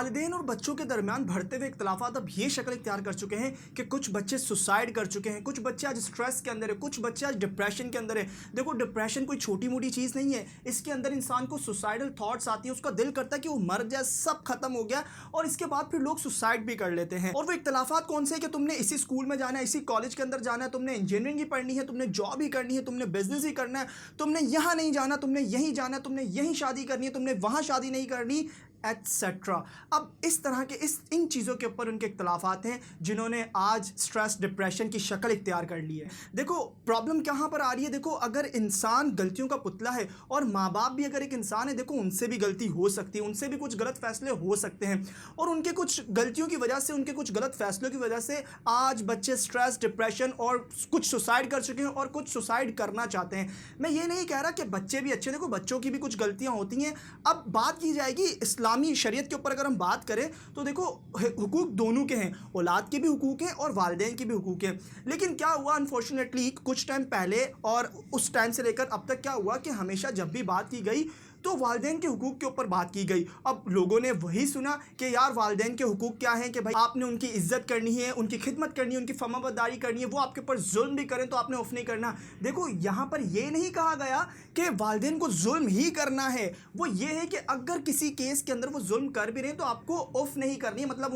वालिदैन और बच्चों के दरमियान बढ़ते हुए इख्तलाफात अब ये शक्ल इख्तियार कर चुके हैं कि कुछ बच्चे सुसाइड कर चुके हैं, कुछ बच्चे आज स्ट्रेस के अंदर है, कुछ बच्चे आज डिप्रेशन के अंदर है। देखो, डिप्रेशन कोई छोटी मोटी चीज़ नहीं है, इसके अंदर इंसान को सुसाइडल थॉट्स आती है, उसका दिल करता है कि वो मर जाए, सब खत्म हो गया, और इसके बाद फिर लोग सुसाइड भी कर लेते हैं। और वो इख्तलाफात कौन से है कि तुमने इसी स्कूल में जाना है, इसी कॉलेज के अंदर जाना है, तुमने इंजीनियरिंग ही पढ़नी है, तुमने जॉब ही करनी है, तुमने बिजनेस ही करना है, तुमने यहाँ नहीं जाना, तुमने यहीं जाना है, तुमने यहीं शादी करनी है, तुमने वहाँ शादी नहीं करनी, एटसेट्रा। अब इस तरह के इन चीज़ों के ऊपर उनके इख्तलाफात हैं जिन्होंने आज स्ट्रेस डिप्रेशन की शक्ल इख्तियार कर ली है। देखो, प्रॉब्लम कहाँ पर आ रही है। देखो, अगर इंसान गलतियों का पुतला है और माँ बाप भी अगर एक इंसान है, देखो उनसे भी गलती हो सकती है, उनसे भी कुछ गलत फैसले हो सकते हैं, और उनके कुछ गलतियों की वजह से, उनके कुछ गलत फैसलों की वजह से आज बच्चे स्ट्रेस डिप्रेशन और कुछ सुसाइड कर चुके हैं और कुछ सुसाइड करना चाहते हैं। मैं ये नहीं कह रहा कि बच्चे भी अच्छे, देखो बच्चों की भी कुछ गलतियाँ होती हैं। अब बात की जाएगी इस्लामी शरीयत के ऊपर, अगर हम बात करें तो देखो हुकूक दोनों के हैं, औलाद के भी हुकूक हैं और वालिदैन के भी हुकूक हैं। लेकिन क्या हुआ अनफॉर्चुनेटली कुछ टाइम पहले और उस टाइम से लेकर अब तक क्या हुआ कि हमेशा जब भी बात की गई तो वालिदैन के हुकूक के ऊपर बात की गई। अब लोगों ने वही सुना कि यार वालिदैन के हुकूक क्या हैं, कि भाई आपने उनकी इज्जत करनी है, उनकी खिदमत करनी है, उनकी फर्माबरदारी करनी है, वो आपके ऊपर जुल्म भी करें तो आपने उफ नहीं करना। देखो, यहाँ पर ये नहीं कहा गया कि वालिदैन को जुल्म ही करना है, वो ये है कि अगर किसी केस के अंदर वो जुल्म कर भी रहे हैं तो आपको उफ नहीं करनी है, मतलब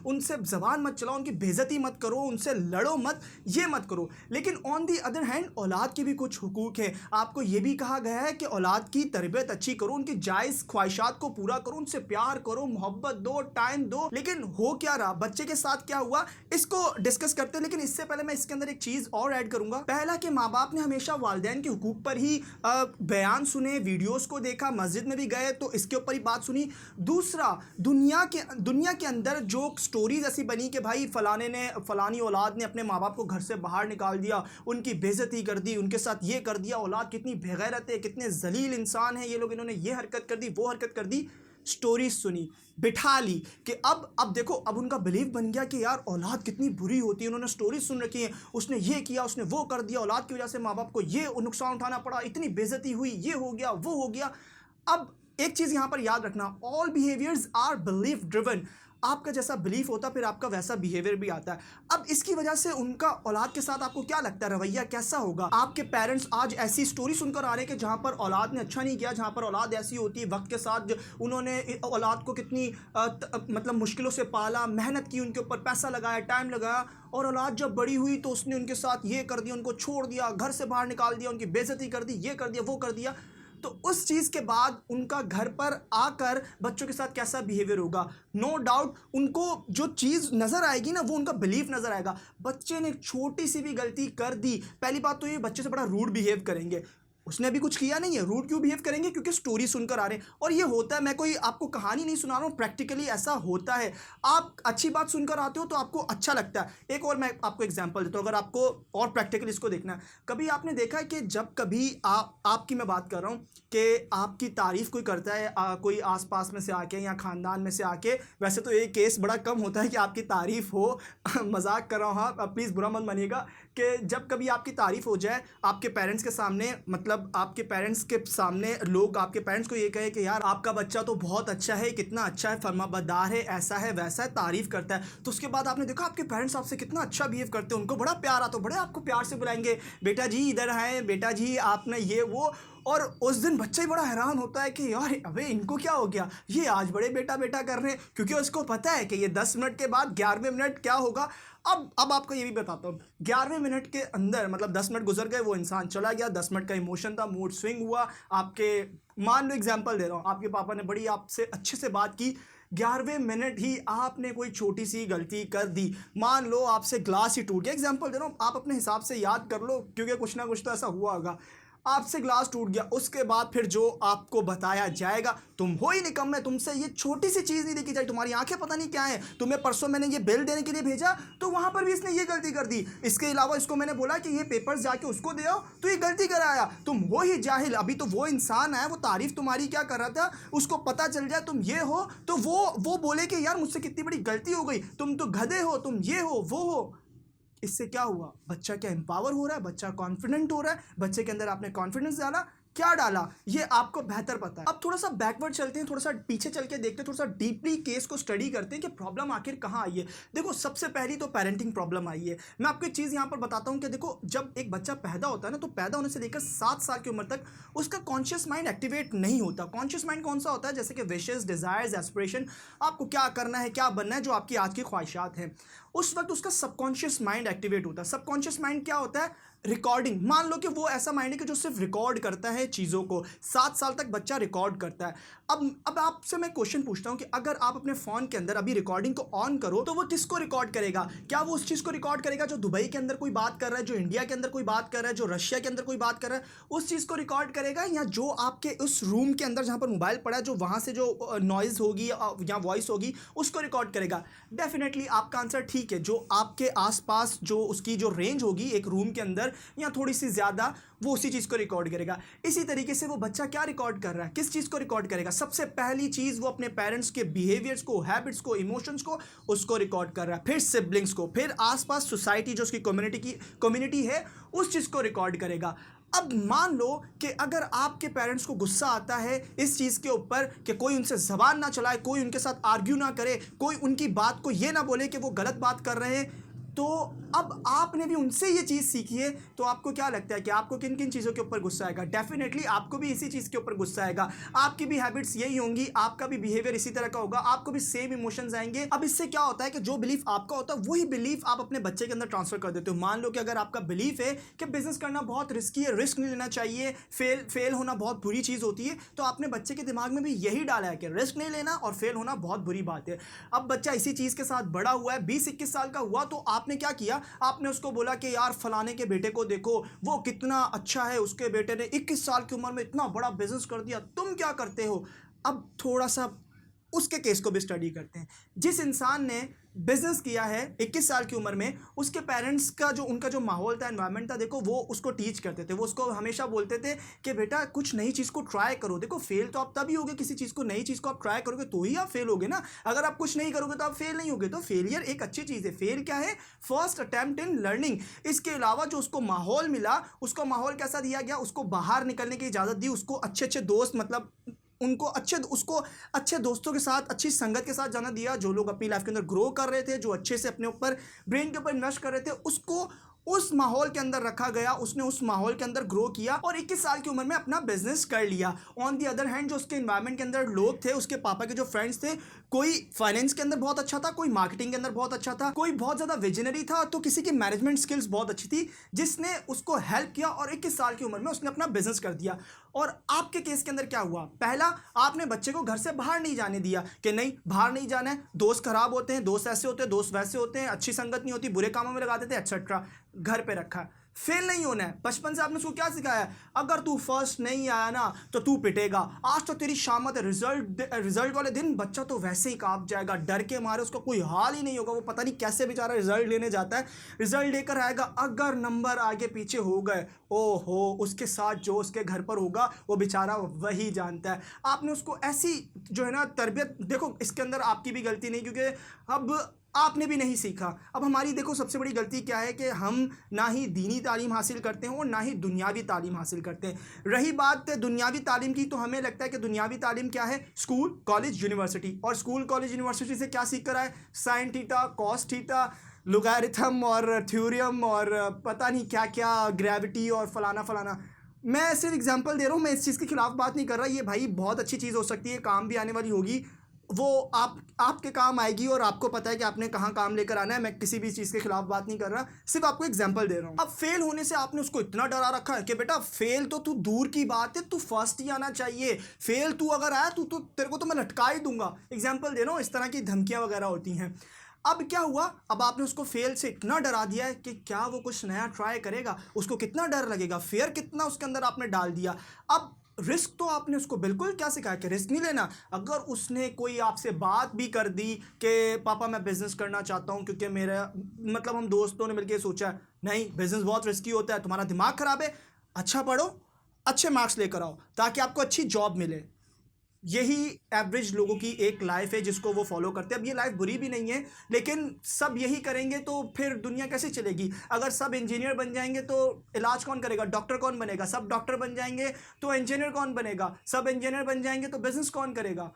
उनसे ज़बान मत चलाओ, उनकी बेइज्जती मत करो, उनसे लड़ो मत, ये मत करो। लेकिन ऑन दी अदर हैंड औलाद के भी कुछ हुकूक है। आपको ये भी कहा गया है कि औलाद की तरबियत अच्छी करो, उनकी जायज़ ख्वाहिशात को पूरा करो, उनसे प्यार करो, मोहब्बत दो, टाइम दो। लेकिन हो क्या रहा, बच्चे के साथ क्या हुआ, इसको डिस्कस करते हैं। लेकिन इससे पहले मैं इसके अंदर एक चीज़ और ऐड करूंगा। पहला कि माँ बाप ने हमेशा वालिदैन के हुकूक पर ही बयान सुने, वीडियोस को देखा, मस्जिद में भी गए तो इसके ऊपर ही बात सुनी। दूसरा, दुनिया के अंदर जो स्टोरीज ऐसी बनी कि भाई फलानी औलाद ने अपने माँ बाप को घर से बाहर निकाल दिया, उनकी बेइज्जती कर दी, उनके साथ ये कर दिया, औलाद कितनी बेगैरत है, कितने जलील इंसान है ये लोग, इन्होंने ये हरकत कर दी, वो हरकत कर दी। स्टोरी सुनी, बिठा ली कि अब देखो, अब उनका बिलीव बन गया कि यार औलाद कितनी बुरी होती है। उन्होंने स्टोरी सुन रखी है, उसने ये किया, उसने वो कर दिया, औलाद की वजह से माँ बाप को ये नुकसान उठाना पड़ा, इतनी बेइज्जती हुई, ये हो गया, वो हो गया। अब एक चीज़ यहाँ पर याद रखना, all behaviours are belief driven. आपका जैसा बिलीफ होता है फिर आपका वैसा बिहेवियर भी आता है। अब इसकी वजह से उनका औलाद के साथ आपको क्या लगता है रवैया कैसा होगा। आपके पेरेंट्स आज ऐसी स्टोरी सुनकर आ रहे हैं कि जहाँ पर औलाद ने अच्छा नहीं किया, जहाँ पर औलाद ऐसी होती है, वक्त के साथ उन्होंने औलाद को कितनी मतलब मुश्किलों से पाला, मेहनत की, उनके ऊपर पैसा लगाया, टाइम लगाया, और औलाद जब बड़ी हुई तो उसने उनके साथ ये कर दिया, उनको छोड़ दिया, घर से बाहर निकाल दिया, उनकी बेइज्जती कर दी, ये कर दिया, वो कर दिया। तो उस चीज़ के बाद उनका घर पर आकर बच्चों के साथ कैसा बिहेवियर होगा, नो डाउट उनको जो चीज़ नज़र आएगी ना, वो उनका बिलीफ नज़र आएगा। बच्चे ने छोटी सी भी गलती कर दी, पहली बात तो ये बच्चे से बड़ा रूड बिहेव करेंगे, उसने अभी कुछ किया नहीं है, रूड क्यों बिहेव करेंगे, क्योंकि स्टोरी सुनकर आ रहे हैं। और ये होता है, मैं कोई आपको कहानी नहीं सुना रहा हूँ, प्रैक्टिकली ऐसा होता है। आप अच्छी बात सुनकर आते हो तो आपको अच्छा लगता है। एक और मैं आपको एग्जांपल देता हूँ, अगर आपको और प्रैक्टिकली इसको देखना है। कभी आपने देखा है कि जब कभी आपकी मैं बात कर रहा हूँ कि आपकी तारीफ़ कोई करता है, कोई आसपास में से आके या ख़ानदान में से आके, वैसे तो ये केस बड़ा कम होता है कि आपकी तारीफ़ हो मजाक कर रहा हूँ, हाँ प्लीज़ बुरा मत मानिएगा, कि जब कभी आपकी तारीफ़ हो जाए आपके पेरेंट्स के सामने, मतलब आपके पेरेंट्स के सामने लोग आपके पेरेंट्स को ये कहे कि यार आपका बच्चा तो बहुत अच्छा है, कितना अच्छा है, फर्माबरदार है, ऐसा है वैसा है, तारीफ़ करता है, तो उसके बाद आपने देखा आपके पेरेंट्स आपसे कितना अच्छा बिहेव करते हैं, उनको बड़ा प्यार आता है, बड़े आपको प्यार से बुलाएंगे, बेटा जी इधर आए, बेटा जी आपने ये वो। और उस दिन बच्चा ही बड़ा हैरान होता है कि यार अबे इनको क्या हो गया, ये आज बड़े बेटा बेटा कर रहे हैं, क्योंकि उसको पता है कि ये 10 मिनट के बाद 11वें मिनट क्या होगा। अब आपको ये भी बताता हूँ, 11वें मिनट के अंदर मतलब 10 मिनट गुजर गए, वो इंसान चला गया, 10 मिनट का इमोशन था, मूड स्विंग हुआ आपके, मान लो एग्जांपल दे रहा हूँ, आपके पापा ने बड़ी आपसे अच्छे से बात की, 11वें मिनट ही आपने कोई छोटी सी गलती कर दी, मान लो आपसे ग्लास ही टूट गया, एग्जांपल दे रहा हूँ, आप अपने हिसाब से याद कर लो क्योंकि कुछ ना कुछ तो ऐसा हुआ होगा, आपसे ग्लास टूट गया, उसके बाद फिर जो आपको बताया जाएगा, तुम हो ही निकम्मे, तुमसे ये छोटी सी चीज़ नहीं देखी जाए, तुम्हारी आंखें पता नहीं क्या है, तुम्हें परसों मैंने ये बिल देने के लिए भेजा तो वहाँ पर भी इसने ये गलती कर दी, इसके अलावा इसको मैंने बोला कि ये पेपर्स जाके उसको दे आओ तो ये गलती कराया, तुम हो ही जाहिल। अभी तो वो इंसान है, वो तारीफ तुम्हारी क्या कर रहा था, उसको पता चल जाए तुम ये हो तो वो बोले कि यार मुझसे कितनी बड़ी गलती हो गई, तुम तो गधे हो, तुम ये हो वो हो। इससे क्या हुआ, बच्चा क्या एम्पावर हो रहा है, बच्चा कॉन्फिडेंट हो रहा है, बच्चे के अंदर आपने कॉन्फिडेंस डाला, क्या डाला, ये आपको बेहतर पता है। अब थोड़ा सा बैकवर्ड चलते हैं, थोड़ा सा पीछे चल के देखते हैं, थोड़ा सा डीपली केस को स्टडी करते हैं कि प्रॉब्लम आखिर कहाँ आई है। देखो सबसे पहली तो पेरेंटिंग प्रॉब्लम आई है। मैं आपको एक चीज़ यहाँ पर बताता हूँ कि देखो जब एक बच्चा पैदा होता है ना, तो पैदा होने से लेकर 7 साल की उम्र तक उसका कॉन्शियस माइंड एक्टिवेट नहीं होता। कॉन्शियस माइंड कौन सा होता है, जैसे कि विशेस, डिजायर्स, एस्पिरेशन, आपको क्या करना है, क्या बनना है, जो आपकी आज की ख्वाहिशात हैं, उस वक्त उसका सबकॉन्शियस माइंड एक्टिवेट होता है। सबकॉन्शियस माइंड क्या होता है, रिकॉर्डिंग। मान लो कि वो ऐसा माइंड है कि जो सिर्फ रिकॉर्ड करता है चीज़ों को। 7 साल तक बच्चा रिकॉर्ड करता है। अब आपसे मैं क्वेश्चन पूछता हूँ कि अगर आप अपने फ़ोन के अंदर अभी रिकॉर्डिंग को ऑन करो तो वो किसको रिकॉर्ड करेगा? क्या वो उस चीज़ को रिकॉर्ड करेगा जो दुबई के अंदर कोई बात कर रहा है, जो इंडिया के अंदर कोई बात कर रहा है, जो रशिया के अंदर कोई बात कर रहा है, उस चीज़ को रिकॉर्ड करेगा, या जो आपके उस रूम के अंदर जहाँ पर मोबाइल पड़ा है, जो वहाँ से जो नॉइज़ होगी या वॉइस होगी, उसको रिकॉर्ड करेगा? डेफिनेटली आपका आंसर ठीक है। जो आपके आसपास जो उसकी जो रेंज होगी एक रूम के अंदर या थोड़ी सी ज़्यादा, वो उसी चीज़ को रिकॉर्ड करेगा। इसी तरीके से वो बच्चा क्या रिकॉर्ड कर रहा है, किस चीज़ को रिकॉर्ड करेगा? सबसे पहली चीज़ वो अपने पेरेंट्स के बिहेवियर्स को, हैबिट्स को, इमोशंस को, उसको रिकॉर्ड कर रहा है। फिर सिबलिंग्स को, फिर आसपास सोसाइटी जो उसकी कम्युनिटी है, उस चीज़ को रिकॉर्ड करेगा। अब मान लो कि अगर आपके पेरेंट्स को गुस्सा आता है इस चीज़ के ऊपर कि कोई उनसे ज़बान ना चलाए, कोई उनके साथ आर्ग्यू ना करे, कोई उनकी बात को ये ना बोले कि वो गलत बात कर रहे हैं, तो अब आपने भी उनसे ये चीज़ सीखी है, तो आपको क्या लगता है कि आपको किन किन चीज़ों के ऊपर गुस्सा आएगा? डेफिनेटली आपको भी इसी चीज़ के ऊपर गुस्सा आएगा। आपकी भी हैबिट्स यही होंगी, आपका भी बिहेवियर इसी तरह का होगा, आपको भी सेम इमोशंस आएंगे। अब इससे क्या होता है कि जो बिलीफ आपका होता है वही बिलीफ आप अपने बच्चे के अंदर ट्रांसफर कर देते हो। मान लो कि अगर आपका बिलीफ है कि बिजनेस करना बहुत रिस्की है, रिस्क नहीं लेना चाहिए, फेल होना बहुत बुरी चीज़ होती है, तो आपने बच्चे के दिमाग में भी यही डाला है कि रिस्क नहीं लेना और फेल होना बहुत बुरी बात है। अब बच्चा इसी चीज़ के साथ बड़ा हुआ है, 20-21 साल का हुआ, तो आपने क्या किया, आपने उसको बोला कि यार फलाने के बेटे को देखो, वो कितना अच्छा है, उसके बेटे ने 21 साल की उम्र में इतना बड़ा बिजनेस कर दिया, तुम क्या करते हो? अब थोड़ा सा उसके केस को भी स्टडी करते हैं। जिस इंसान ने बिजनेस किया है 21 साल की उम्र में, उसके पेरेंट्स का जो उनका जो माहौल था, एनवायरनमेंट था, देखो वो उसको टीच करते थे, वो उसको हमेशा बोलते थे कि बेटा कुछ नई चीज़ को ट्राई करो। देखो फेल तो आप तभी होगे, किसी चीज़ को, नई चीज़ को आप ट्राई करोगे तो ही आप फेल होगे ना। अगर आप कुछ नहीं करोगे तो आप फेल नहीं होगे। तो फेलियर एक अच्छी चीज़ है। फेल क्या है? First attempt in learning. इसके अलावा जो उसको माहौल मिला, उसको माहौल कैसा दिया गया, उसको बाहर निकलने की इजाज़त दी, उसको अच्छे अच्छे दोस्त, मतलब उसको अच्छे दोस्तों के साथ, अच्छी संगत के साथ जाना दिया, जो लोग अपनी लाइफ के अंदर ग्रो कर रहे थे, जो अच्छे से अपने ऊपर ब्रेन के ऊपर इन्वेस्ट कर रहे थे, उसको उस माहौल के अंदर रखा गया, उसने उस माहौल के अंदर ग्रो किया और 21 साल की उम्र में अपना बिजनेस कर लिया। ऑन दी अदर हैंड जो उसके एनवायरनमेंट के अंदर लोग थे, उसके पापा के जो फ्रेंड्स थे, कोई फाइनेंस के अंदर बहुत अच्छा था, कोई मार्केटिंग के अंदर बहुत अच्छा था, कोई बहुत ज़्यादा विजनरी था, तो किसी की मैनेजमेंट स्किल्स बहुत अच्छी थी, जिसने उसको हेल्प किया और 21 साल की उम्र में उसने अपना बिजनेस कर दिया। और आपके केस के अंदर क्या हुआ? पहला, आपने बच्चे को घर से बाहर नहीं जाने दिया कि नहीं बाहर नहीं जाना है, दोस्त खराब होते हैं, दोस्त ऐसे होते हैं, दोस्त वैसे होते हैं, अच्छी संगत नहीं होती, बुरे कामों में लगा देते हैं, एक्सेट्रा। घर पे रखा। फेल नहीं होना है। बचपन से आपने उसको क्या सिखाया? अगर तू फर्स्ट नहीं आया ना तो तू पिटेगा, आज तो तेरी शामत है, रिजल्ट वाले दिन बच्चा तो वैसे ही कांप जाएगा, डर के मारे उसका कोई हाल ही नहीं होगा, वो पता नहीं कैसे बेचारा रिजल्ट लेने जाता है, रिजल्ट लेकर आएगा, अगर नंबर आगे पीछे हो गए, ओहो, उसके साथ जो उसके घर पर होगा वो बेचारा वही जानता है। आपने उसको ऐसी जो है ना तरबियत, देखो इसके अंदर आपकी भी गलती नहीं, क्योंकि अब आपने भी नहीं सीखा। अब हमारी देखो सबसे बड़ी गलती क्या है कि हम ना ही दीनी तालीम हासिल करते हैं और ना ही दुनियावी तालीम हासिल करते हैं। रही बात दुनियावी तालीम की, तो हमें लगता है कि दुनियावी तालीम क्या है? School, college, university. और स्कूल, कॉलेज, यूनिवर्सिटी से क्या सीख कर आए? Sine theta, cos theta, logarithm और थ्योरम और पता नहीं क्या क्या, ग्रेविटी और फलाना फलाना। मैं सिर्फ एग्जांपल दे रहा हूँ, मैं इस चीज़ के खिलाफ बात नहीं कर रहा। ये भाई बहुत अच्छी चीज़ हो सकती है, काम भी आने वाली होगी, वो आपके काम आएगी और आपको पता है कि आपने कहाँ काम लेकर आना है। मैं किसी भी चीज़ के खिलाफ बात नहीं कर रहा, सिर्फ आपको एग्जांपल दे रहा हूँ। अब फेल होने से आपने उसको इतना डरा रखा है कि बेटा फेल तो तू दूर की बात है, तू फर्स्ट ही आना चाहिए, फेल तू अगर आया तो तेरे को तो मैं लटका ही दूंगा। एग्जाम्पल दे रहा हूँ, इस तरह की धमकियाँ वगैरह होती हैं। अब क्या हुआ? अब आपने उसको फेल से इतना डरा दिया है कि क्या वो कुछ नया ट्राई करेगा? उसको कितना डर लगेगा, फेयर कितना उसके अंदर आपने डाल दिया। अब रिस्क तो आपने उसको बिल्कुल क्या सिखाया कि रिस्क नहीं लेना। अगर उसने कोई आपसे बात भी कर दी कि पापा मैं बिज़नेस करना चाहता हूँ, क्योंकि मेरा मतलब हम दोस्तों ने मिलकर सोचा नहीं बिज़नेस बहुत रिस्की होता है, तुम्हारा दिमाग ख़राब है, अच्छा पढ़ो, अच्छे मार्क्स लेकर आओ ताकि आपको अच्छी जॉब मिले। यही एवरेज लोगों की एक लाइफ है जिसको वो फॉलो करते हैं। अब ये लाइफ बुरी भी नहीं है, लेकिन सब यही करेंगे तो फिर दुनिया कैसे चलेगी? अगर सब इंजीनियर बन जाएंगे तो इलाज कौन करेगा? डॉक्टर कौन बनेगा? सब डॉक्टर बन जाएंगे तो इंजीनियर कौन बनेगा? सब इंजीनियर बन जाएंगे तो बिजनेस कौन करेगा?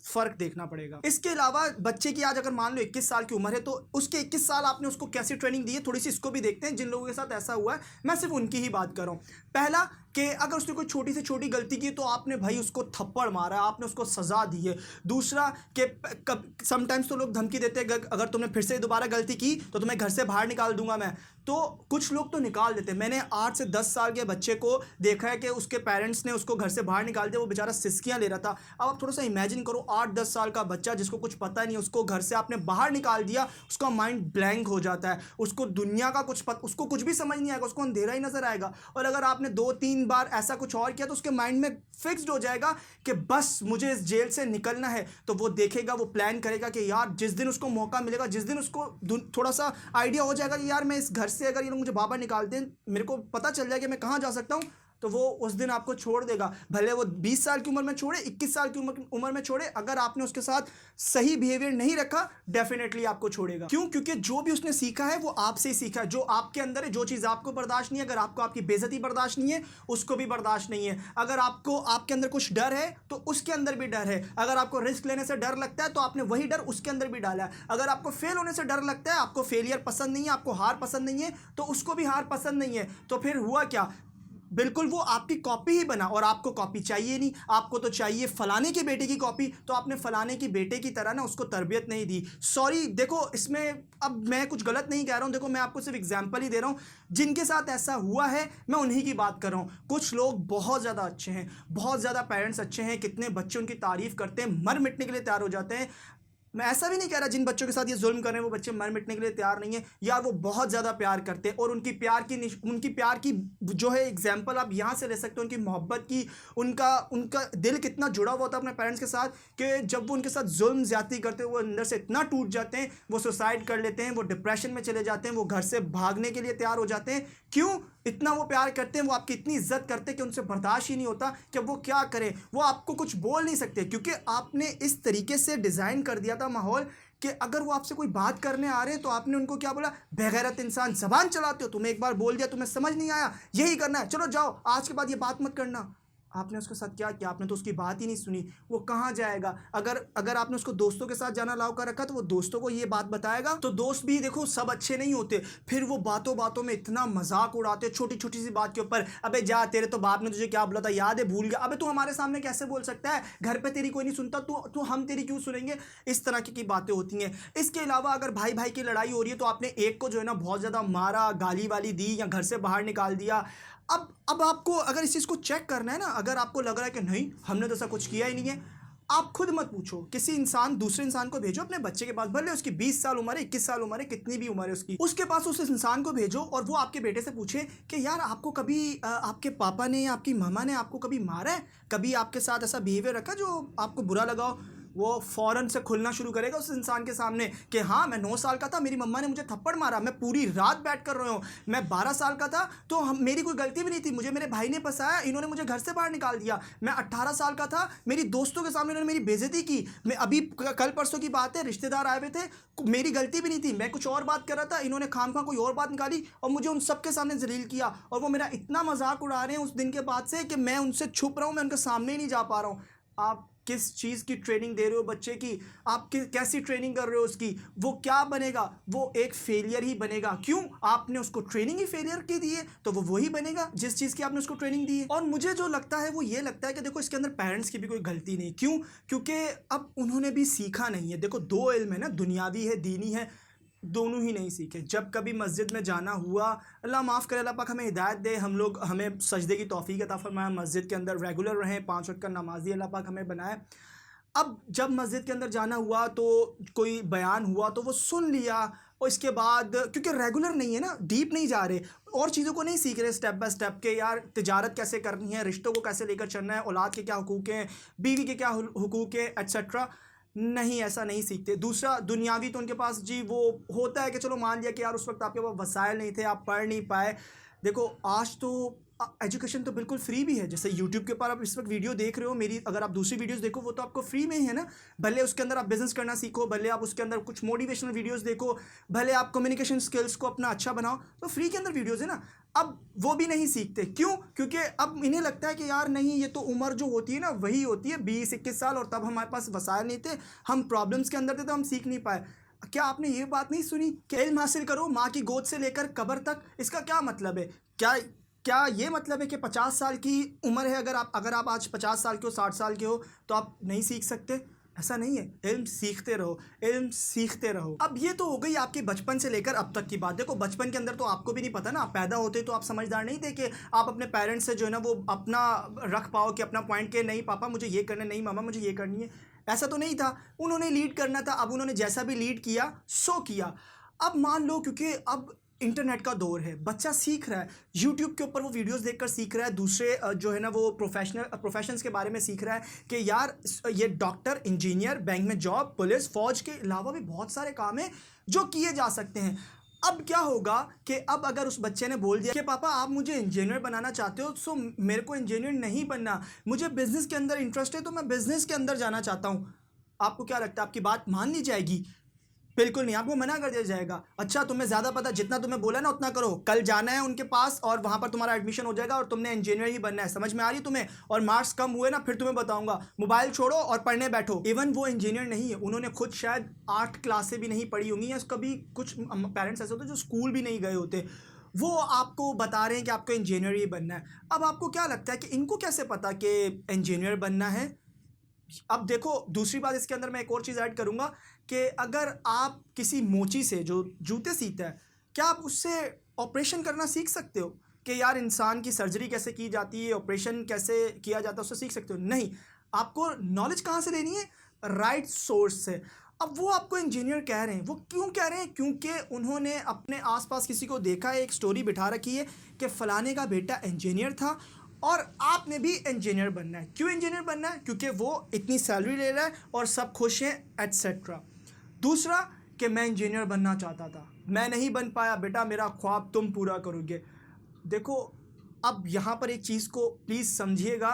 फर्क देखना पड़ेगा। इसके अलावा बच्चे की आज अगर मान लो 21 साल की उम्र है, तो उसके 21 साल आपने उसको कैसी ट्रेनिंग दी है, थोड़ी सी इसको भी देखते हैं। जिन लोगों के साथ ऐसा हुआ है, मैं सिर्फ उनकी ही बात कर रहा हूँ। पहला कि अगर उसने कोई छोटी से छोटी गलती की तो आपने भाई उसको थप्पड़ मारा, आपने उसको सजा दी है। दूसरा कि समटाइम्स तो लोग धमकी देते हैं, अगर तुमने फिर से दोबारा गलती की तो तुम्हें घर से बाहर निकाल दूंगा मैं। तो कुछ लोग तो निकाल देते हैं। मैंने 8 से 10 साल के बच्चे को देखा है कि उसके पेरेंट्स ने उसको घर से बाहर निकाल दिया, वो बेचारा सिसकियां ले रहा था। अब आप थोड़ा सा इमेजिन करो, 8-10 साल का बच्चा जिसको कुछ पता नहीं, उसको घर से आपने बाहर निकाल दिया, उसका माइंड ब्लैंक हो जाता है, उसको दुनिया का उसको कुछ भी समझ नहीं आएगा, उसको अंधेरा ही नजर आएगा। और अगर आपने 2-3 बार ऐसा कुछ और किया तो उसके माइंड में फिक्स्ड हो जाएगा कि बस मुझे इस जेल से निकलना है। तो वो देखेगा, वो प्लान करेगा कि यार जिस दिन उसको मौका मिलेगा, जिस दिन उसको थोड़ा सा आइडिया हो जाएगा कि यार मैं इस घर से अगर ये लोग मुझे बाहर निकाल दें, मेरे को पता चल जाए कि मैं कहाँ जा सकता हूँ, तो वो उस दिन आपको छोड़ देगा। भले वो 20 साल की उम्र में छोड़े, 21 साल की उम्र में छोड़े, अगर आपने उसके साथ सही बिहेवियर नहीं रखा, डेफिनेटली आपको छोड़ेगा। क्यों? क्योंकि जो भी उसने सीखा है वो आपसे ही सीखा है। जो आपके अंदर है, जो चीज़ आपको बर्दाश्त नहीं है, अगर आपको आपकी बेइज्जती बर्दाश्त नहीं है, उसको भी बर्दाश्त नहीं है। अगर आपको आपके अंदर कुछ डर है तो उसके अंदर भी डर है। अगर आपको रिस्क लेने से डर लगता है तो आपने वही डर उसके अंदर भी डाला है। अगर आपको फेल होने से डर लगता है, आपको फेलियर पसंद नहीं है, आपको हार पसंद नहीं है, तो उसको भी हार पसंद नहीं है। तो फिर हुआ क्या? बिल्कुल वो आपकी कॉपी ही बना, और आपको कॉपी चाहिए नहीं, आपको तो चाहिए फलाने के बेटे की कॉपी। तो आपने फलाने की बेटे की तरह ना उसको तरबियत नहीं दी। सॉरी, देखो इसमें अब मैं कुछ गलत नहीं कह रहा हूँ, देखो मैं आपको सिर्फ एग्जांपल ही दे रहा हूँ। जिनके साथ ऐसा हुआ है मैं उन्हीं की बात कर रहा हूँ। कुछ लोग बहुत ज़्यादा अच्छे हैं, बहुत ज़्यादा पेरेंट्स अच्छे हैं, कितने बच्चे उनकी तारीफ़ करते हैं, मर मिटने के लिए तैयार हो जाते हैं। मैं ऐसा भी नहीं कह रहा जिन बच्चों के साथ ये जुल्म कर रहे हैं वो बच्चे मर मिटने के लिए तैयार नहीं है यार, वो बहुत ज़्यादा प्यार करते हैं। और उनकी प्यार की जो है एग्जाम्पल आप यहाँ से ले सकते हो, उनकी मोहब्बत की। उनका उनका दिल कितना जुड़ा हुआ होता है अपने पेरेंट्स के साथ कि जब वो उनके साथ जुल्म ज्यादती करते हैं वो अंदर से इतना टूट जाते हैं, वो सुसाइड कर लेते हैं, वो डिप्रेशन में चले जाते हैं, वो घर से भागने के लिए तैयार हो जाते हैं। क्यों? इतना वो प्यार करते हैं, वो आपकी इतनी इज्जत करते हैं कि उनसे बर्दाश्त ही नहीं होता कि वो क्या करें। वो आपको कुछ बोल नहीं सकते क्योंकि आपने इस तरीके से डिज़ाइन कर दिया था माहौल कि अगर वो आपसे कोई बात करने आ रहे हैं तो आपने उनको क्या बोला? बेगैरत इंसान, ज़बान चलाते हो, तुम्हें एक बार बोल दिया, तुम्हें समझ नहीं आया, यही करना है, चलो जाओ, आज के बाद ये बात मत करना। आपने उसके साथ क्या किया? आपने तो उसकी बात ही नहीं सुनी। वो कहाँ जाएगा? अगर अगर आपने उसको दोस्तों के साथ जाना अलाउ कर रखा तो वो दोस्तों को ये बात बताएगा? तो दोस्त भी देखो सब अच्छे नहीं होते, फिर वो बातों बातों में इतना मजाक उड़ाते, छोटी छोटी सी बात के ऊपर। अबे जा, तेरे तो बाप ने तुझे क्या बोला था याद है, भूल गया? अबे तू हमारे सामने कैसे बोल सकता है? घर पे तेरी कोई नहीं सुनता, तू हम तेरी क्यों सुनेंगे? इस तरह की बातें होती हैं। इसके अलावा अगर भाई भाई की लड़ाई हो रही है तो आपने एक को जो है ना बहुत ज़्यादा मारा, गाली वाली दी या घर से बाहर निकाल दिया। अब आपको अगर इस चीज़ को चेक करना है ना, अगर आपको लग रहा है कि नहीं हमने तो ऐसा कुछ किया ही नहीं है, आप खुद मत पूछो, किसी इंसान दूसरे इंसान को भेजो अपने बच्चे के पास, भले उसकी 20 साल उम्र है, 21 साल उम्र है, कितनी भी उम्र है उसकी, उसके पास उस इंसान को भेजो और वो आपके बेटे से पूछे कि यार आपको कभी आपके पापा ने या आपकी मामा ने आपको कभी मारा है, कभी आपके साथ ऐसा बिहेवियर रखा जो आपको बुरा लगा हो? वो फ़ौरन से खुलना शुरू करेगा उस इंसान के सामने कि हाँ मैं 9 साल का था, मेरी मम्मा ने मुझे थप्पड़ मारा, मैं पूरी रात बैठ कर रहा हूँ, मैं 12 साल का था तो मेरी कोई गलती भी नहीं थी, मुझे मेरे भाई ने फंसाया, इन्होंने मुझे घर से बाहर निकाल दिया। मैं 18 साल का था, मेरी दोस्तों के सामने इन्होंने मेरी बेइज्जती की। मैं अभी कल परसों की बात है, रिश्तेदार आए हुए थे, मेरी गलती भी नहीं थी, मैं कुछ और बात कर रहा था, इन्होंने खामखा कोई और बात निकाली और मुझे उन सबके सामने जलील किया। और वो मेरा इतना मजाक उड़ा रहे हैं उस दिन के बाद से कि मैं उनसे छुप रहा हूँ, मैं उनके सामने ही नहीं जा पा रहा हूँ। आप किस चीज़ की ट्रेनिंग दे रहे हो बच्चे की? आप कैसी ट्रेनिंग कर रहे हो उसकी? वो क्या बनेगा? वो एक फेलियर ही बनेगा। क्यों? आपने उसको ट्रेनिंग ही फेलियर की दी है, तो वो वही बनेगा जिस चीज़ की आपने उसको ट्रेनिंग दी है। और मुझे जो लगता है वो ये लगता है कि देखो इसके अंदर पेरेंट्स की भी कोई गलती नहीं। क्यों? क्योंकि अब उन्होंने भी सीखा नहीं है। देखो दो इल्म है ना, दुनियावी है, दीनी है, दोनों ही नहीं सीखे। जब कभी मस्जिद में जाना हुआ, अल्लाह माफ़ करे, अल्लाह पाक हमें हिदायत दे, हम लोग हमें सजदे की तौफीक अता फरमाए, मस्जिद के अंदर रेगुलर रहें, 5 वक्त का नमाजी अल्लाह पाक हमें बनाए। अब जब मस्जिद के अंदर जाना हुआ तो कोई बयान हुआ तो वो सुन लिया, और इसके बाद क्योंकि रेगुलर नहीं है ना, डीप नहीं जा रहे और चीज़ों को नहीं सीख रहे स्टेप बाय स्टेप के, यार तिजारत कैसे करनी है, रिश्तों को कैसे लेकर चलना है, औलाद के क्या हुकूक हैं, बीवी के क्या हुकूक हैं, एट्सेट्रा। नहीं, ऐसा नहीं सीखते। दूसरा, दुनियावी तो उनके पास जी वो होता है कि चलो मान लिया कि यार उस वक्त आपके पास वसाइल नहीं थे, आप पढ़ नहीं पाए। देखो आज तो एजुकेशन तो बिल्कुल फ्री भी है। जैसे यूट्यूब के ऊपर आप इस वक्त वीडियो देख रहे हो मेरी, अगर आप दूसरी वीडियोस देखो वो तो आपको फ्री में ही है ना। भले उसके अंदर आप बिजनेस करना सीखो, भले आप उसके अंदर कुछ मोटिवेशनल वीडियोस देखो, भले आप कम्युनिकेशन स्किल्स को अपना अच्छा बनाओ, तो फ्री के अंदर वीडियोस है ना। अब वो भी नहीं सीखते, क्यों? क्योंकि अब इन्हें लगता है कि यार नहीं, ये तो उम्र जो होती है ना वही होती है 20-21 साल, और तब हमारे पास वसाइल नहीं थे, हम प्रॉब्लम्स के अंदर थे तो हम सीख नहीं पाए। क्या आपने ये बात नहीं सुनी कि इल्म हासिल करो माँ की गोद से लेकर कब्र तक? इसका क्या मतलब है? क्या क्या ये मतलब है कि 50 साल की उम्र है, अगर आप आज 50 साल के हो, 60 साल के हो, तो आप नहीं सीख सकते? ऐसा नहीं है। इल्म सीखते रहो, इल्म सीखते रहो। अब ये तो हो गई आपके बचपन से लेकर अब तक की बात। देखो बचपन के अंदर तो आपको भी नहीं पता ना, आप पैदा होते तो आप समझदार नहीं थे कि आप अपने पेरेंट्स से जो है ना वो अपना रख पाओ कि अपना पॉइंट के नहीं पापा मुझे ये करना है, नहीं मामा मुझे ये करनी है। ऐसा तो नहीं था, उन्होंने लीड करना था। अब उन्होंने जैसा भी लीड किया सो किया। अब मान लो क्योंकि अब इंटरनेट का दौर है, बच्चा सीख रहा है, यूट्यूब के ऊपर वो वीडियोस देखकर सीख रहा है, दूसरे जो है ना वो प्रोफेशंस के बारे में सीख रहा है कि यार ये डॉक्टर, इंजीनियर, बैंक में जॉब, पुलिस, फौज के अलावा भी बहुत सारे काम हैं जो किए जा सकते हैं। अब क्या होगा कि अब अगर उस बच्चे ने बोल दिया कि पापा आप मुझे इंजीनियर बनाना चाहते हो, सो मेरे को इंजीनियर नहीं बनना, मुझे बिजनेस के अंदर इंटरेस्ट है तो मैं बिजनेस के अंदर जाना चाहता हूँ, आपको क्या लगता है आपकी बात मान ली जाएगी? बिल्कुल नहीं, आपको मना कर दिया जाएगा। अच्छा तुम्हें ज़्यादा पता, जितना तुम्हें बोला ना उतना करो, कल जाना है उनके पास और वहाँ पर तुम्हारा एडमिशन हो जाएगा और तुमने इंजीनियर ही बनना है। समझ में आ रही तुम्हें? और मार्क्स कम हुए ना फिर तुम्हें बताऊंगा, मोबाइल छोड़ो और पढ़ने बैठो। इवन वो इंजीनियर नहीं है, उन्होंने खुद शायद 8 क्लासें भी नहीं पढ़ी होंगी, या कभी कुछ पेरेंट्स ऐसे होते जो स्कूल भी नहीं गए होते, वो आपको बता रहे हैं कि आपको इंजीनियर ही बनना है। अब आपको क्या लगता है कि इनको कैसे पता कि इंजीनियर बनना है? अब देखो दूसरी बात इसके अंदर मैं एक और चीज़ ऐड करूंगा कि अगर आप किसी मोची से जो जूते सीता है, क्या आप उससे ऑपरेशन करना सीख सकते हो कि यार इंसान की सर्जरी कैसे की जाती है, ऑपरेशन कैसे किया जाता है, उससे सीख सकते हो? नहीं। आपको नॉलेज कहाँ से लेनी है? राइट सोर्स से। अब वो आपको इंजीनियर कह रहे हैं, वो क्यों कह रहे हैं? क्योंकि उन्होंने अपने आसपास किसी को देखा है, एक स्टोरी बिठा रखी है कि फलाने का बेटा इंजीनियर था और आपने भी इंजीनियर बनना है। क्यों इंजीनियर बनना है? क्योंकि वो इतनी सैलरी ले रहा है और सब खुश हैं एटसेट्रा। दूसरा कि मैं इंजीनियर बनना चाहता था, मैं नहीं बन पाया, बेटा मेरा ख्वाब तुम पूरा करोगे। देखो अब यहाँ पर एक चीज़ को प्लीज़ समझिएगा,